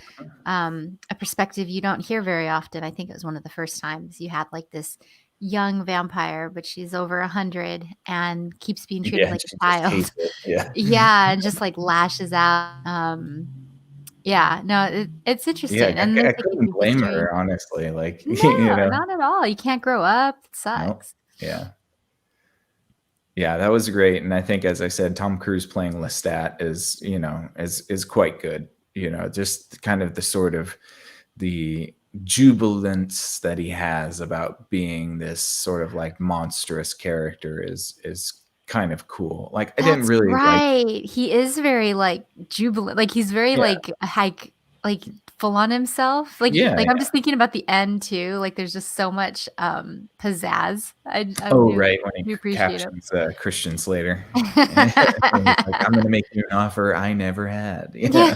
a perspective you don't hear very often. I think it was one of the first times you had like this young vampire, but she's over 100 and keeps being treated Yeah, like she a just child. hates it. Yeah. Yeah, and just like lashes out. Yeah, no, it's Yeah, interesting. And they I take you couldn't through blame history. her, honestly. Like, No, not at all. You can't grow up. It no, sucks. yeah. Yeah, that was great. And I think, as I said, Tom Cruise playing Lestat is, is quite good. Just kind of the sort of the jubilance that he has about being this sort of like monstrous character is kind of cool. Like, I didn't That's really like, right. He is very like jubilant. Like he's very yeah, like like full on himself. Like yeah, I'm yeah. just thinking about the end too. Like there's just so much pizzazz. I Oh, do right, when he do appreciate it. captions Christian Slater. And he's like, I'm gonna make you an offer I never had. Yeah.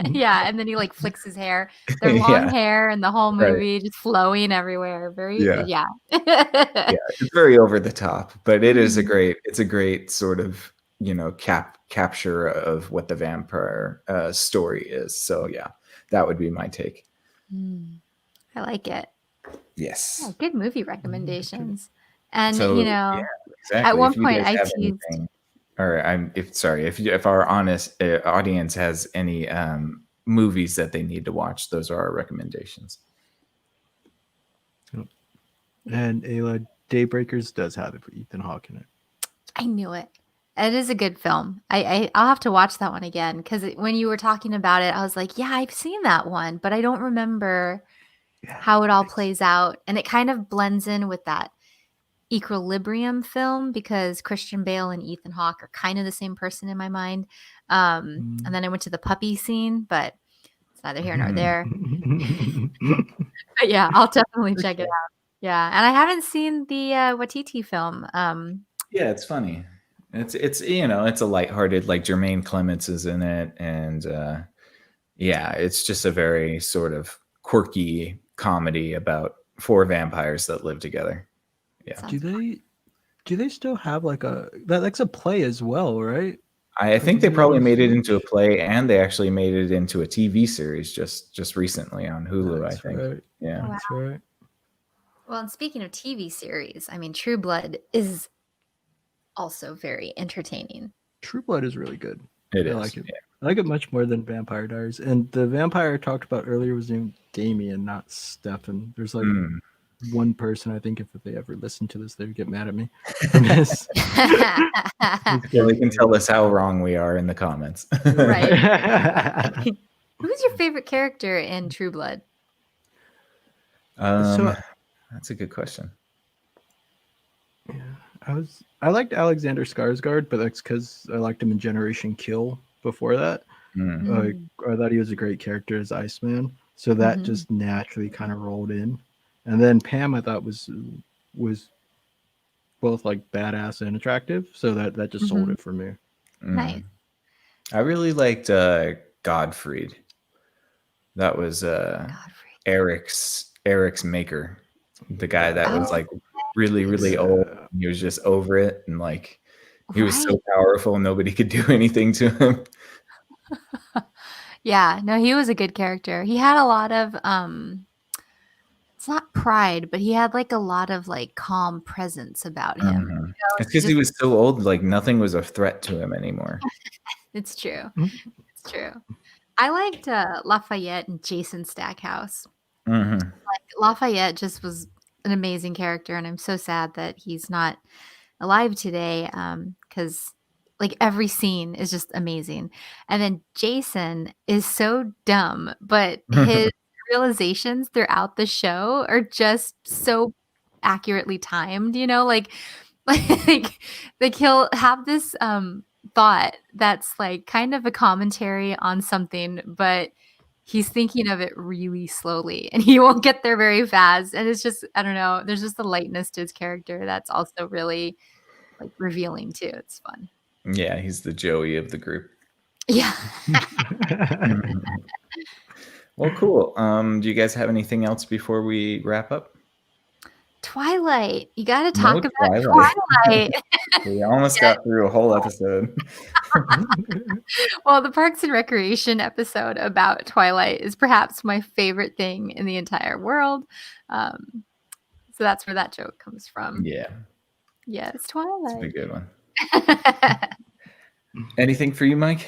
Yeah, and then he like flicks his hair. Their long Yeah, hair and the whole right. movie just flowing everywhere. Very Yeah. yeah. Yeah, it's very over the top, but it is Mhm. it's a great sort of, capture of what the vampire story is. So yeah, that would be my take. Mm, I like it. Yeah, Yes. good movie recommendations. And So yeah, at exactly. one If you point guys I have teased anything, or if our honest audience has any movies that they need to watch, those are our recommendations. And Ayla, Daybreakers does have Ethan Hawke in it. I knew it. It is a good film. I'll have to watch that one again because when you were talking about it, I was like, yeah, I've seen that one, but I don't remember how it all plays out. And it kind of blends in with that Equilibrium film because Christian Bale and Ethan Hawke are kind of the same person in my mind. And then I went to the puppy scene, but it's neither here nor there. But yeah, I'll definitely check it out. Yeah, and I haven't seen the Watiti film. Yeah, it's funny. It's it's a lighthearted, like Jermaine Clements is in it, and yeah, it's just a very sort of quirky comedy about four vampires that live together. Yeah. Do they still have like that's a play as well, right? I think they probably made it into a play, and they actually made it into a TV series just recently on Hulu, I think. Right. Yeah. Wow. That's right. Well, and speaking of TV series, I mean, True Blood is also very entertaining. True Blood is really good. I like it. Yeah. I like it much more than Vampire Diaries. And the vampire I talked about earlier was named Damien, not Stefan. There's like one person, I think if they ever listen to this, they would get mad at me. Yeah, they can tell us how wrong we are in the comments. Right. Who's your favorite character in True Blood? That's a good question. Yeah, I liked Alexander Skarsgård, but that's because I liked him in Generation Kill before that. I thought he was a great character as Iceman, so that just naturally kind of rolled in. And then Pam, I thought was both like badass and attractive, so that just sold it for me. Nice. I really liked Godfried. That was Eric's maker, the guy that was like really old. He was just over it, and like he was so powerful, nobody could do anything to him. Yeah, no, he was a good character. He had a lot of it's not pride, but he had like a lot of like calm presence about him. It's because he was so old, like nothing was a threat to him anymore. It's true. It's true. I liked Lafayette and Jason Stackhouse. Like Lafayette just was an amazing character, and I'm so sad that he's not alive today because like every scene is just amazing. And then Jason is so dumb, but his realizations throughout the show are just so accurately timed, like he'll have this thought that's like kind of a commentary on something, but he's thinking of it really slowly and he won't get there very fast. And it's just, I don't know, there's just a lightness to his character that's also really like revealing too. It's fun. Yeah, he's the Joey of the group. Yeah. Well, cool. Do you guys have anything else before we wrap up? Twilight. You got to talk No about Twilight. Twilight. We almost got through a whole episode. Well, the Parks and Recreation episode about Twilight is perhaps my favorite thing in the entire world. So that's where that joke comes from. Yeah. Yeah, it's It's a Twilight. good one. Anything for you, Mike?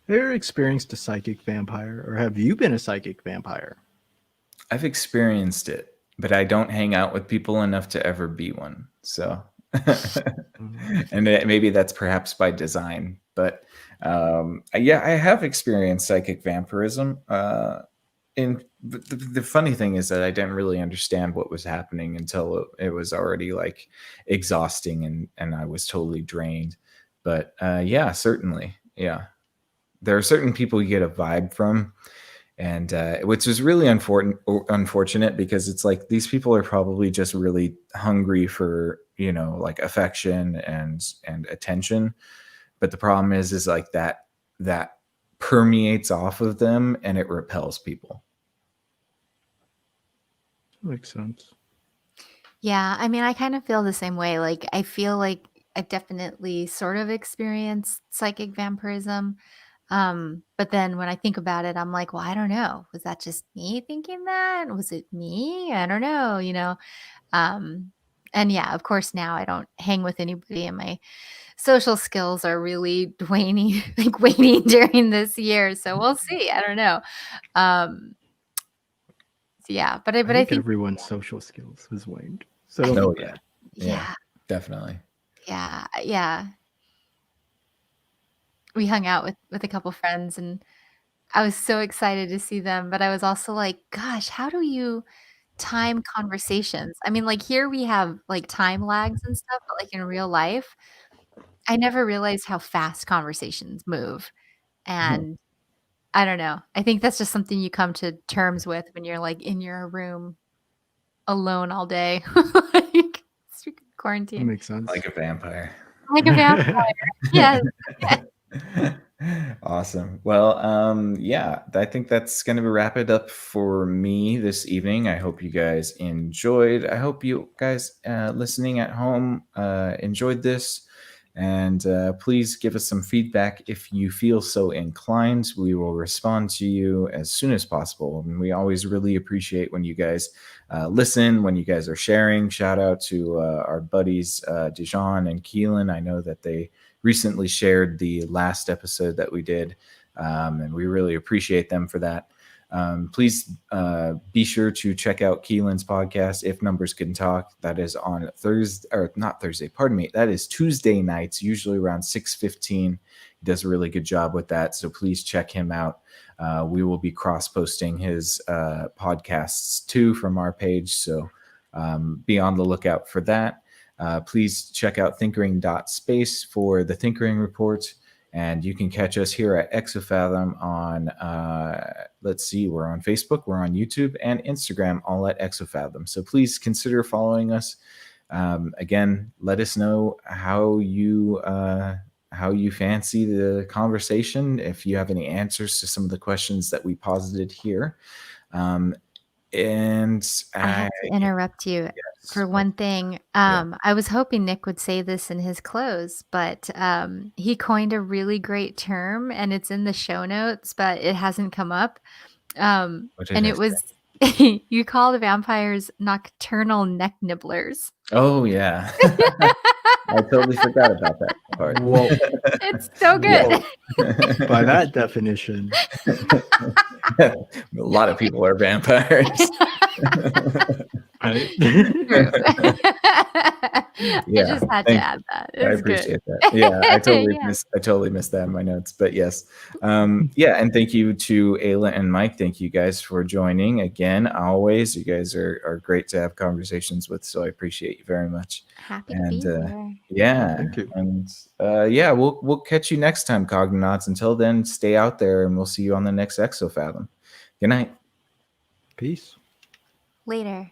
Have you ever experienced a psychic vampire, or have you been a psychic vampire? I've experienced it, but I don't hang out with people enough to ever be one. So, and maybe that's perhaps by design. But yeah, I have experienced psychic vampirism. And the funny thing is that I didn't really understand what was happening until it was already like exhausting and I was totally drained. But yeah, certainly, yeah. There are certain people you get a vibe from, and which is really unfortunate because it's like these people are probably just really hungry for, you know, like affection and attention. But the problem is like that permeates off of them and it repels people. Makes sense. Yeah, I mean, I kind of feel the same way. Like, I feel like I've definitely sort of experienced psychic vampirism. But then when I think about it, I'm like, well, I don't know. Was that just me thinking that? Was it me? I don't know, you know? And yeah, of course, now I don't hang with anybody and my social skills are really waning, like waning during this year. So we'll see. I don't know. So yeah, but I think everyone's social skills has waned. So Oh, yeah. yeah, definitely. yeah. We hung out with a couple friends and I was so excited to see them, but I was also like, gosh, how do you time conversations? I mean, like here we have like time lags and stuff, but like in real life, I never realized how fast conversations move. And I don't know. I think that's just something you come to terms with when you're like in your room alone all day. Like quarantine. That makes sense. Like a vampire. Like a vampire. Yes. Awesome. Well, yeah, I think that's going to wrap it up for me this evening. I hope you guys enjoyed. I hope you guys listening at home enjoyed this. And please give us some feedback if you feel so inclined. We will respond to you as soon as possible. And we always really appreciate when you guys listen, when you guys are sharing. Shout out to our buddies, Dijon and Keelan. I know that they recently shared the last episode that we did, and we really appreciate them for that. Please be sure to check out Keelan's podcast, If Numbers Can Talk. That is on Thursday, or not Thursday, pardon me. That is Tuesday nights, usually around 6:15. He does a really good job with that, so please check him out. We will be cross-posting his podcasts too from our page, so be on the lookout for that. Please check out thinkering.space for the Thinkering Report. And you can catch us here at Exofathom on, let's see, we're on Facebook, we're on YouTube, and Instagram, all at Exofathom. So please consider following us. Again, let us know how you fancy the conversation, if you have any answers to some of the questions that we posited here. And I have to interrupt you for one thing. I was hoping Nick would say this in his close, but he coined a really great term and it's in the show notes, but it hasn't come up. And it was, you call the vampires nocturnal neck nibblers. Oh, yeah. I totally forgot about that part. Whoa. It's so good. By that definition. A lot of people are vampires. Right? I just had to add that. It I was good. appreciate that. Yeah, I Yeah. totally missed that in my notes, but yes. Yeah, and thank you to Ayla and Mike. Thank you guys for joining again. Always, you guys are great to have conversations with, so I appreciate you very much. Happy to And be here. yeah, Thank you. and yeah, we'll catch you next time, Cognonauts. Until then, stay out there, and we'll see you on the next Exofathom. Good night. Peace. Later.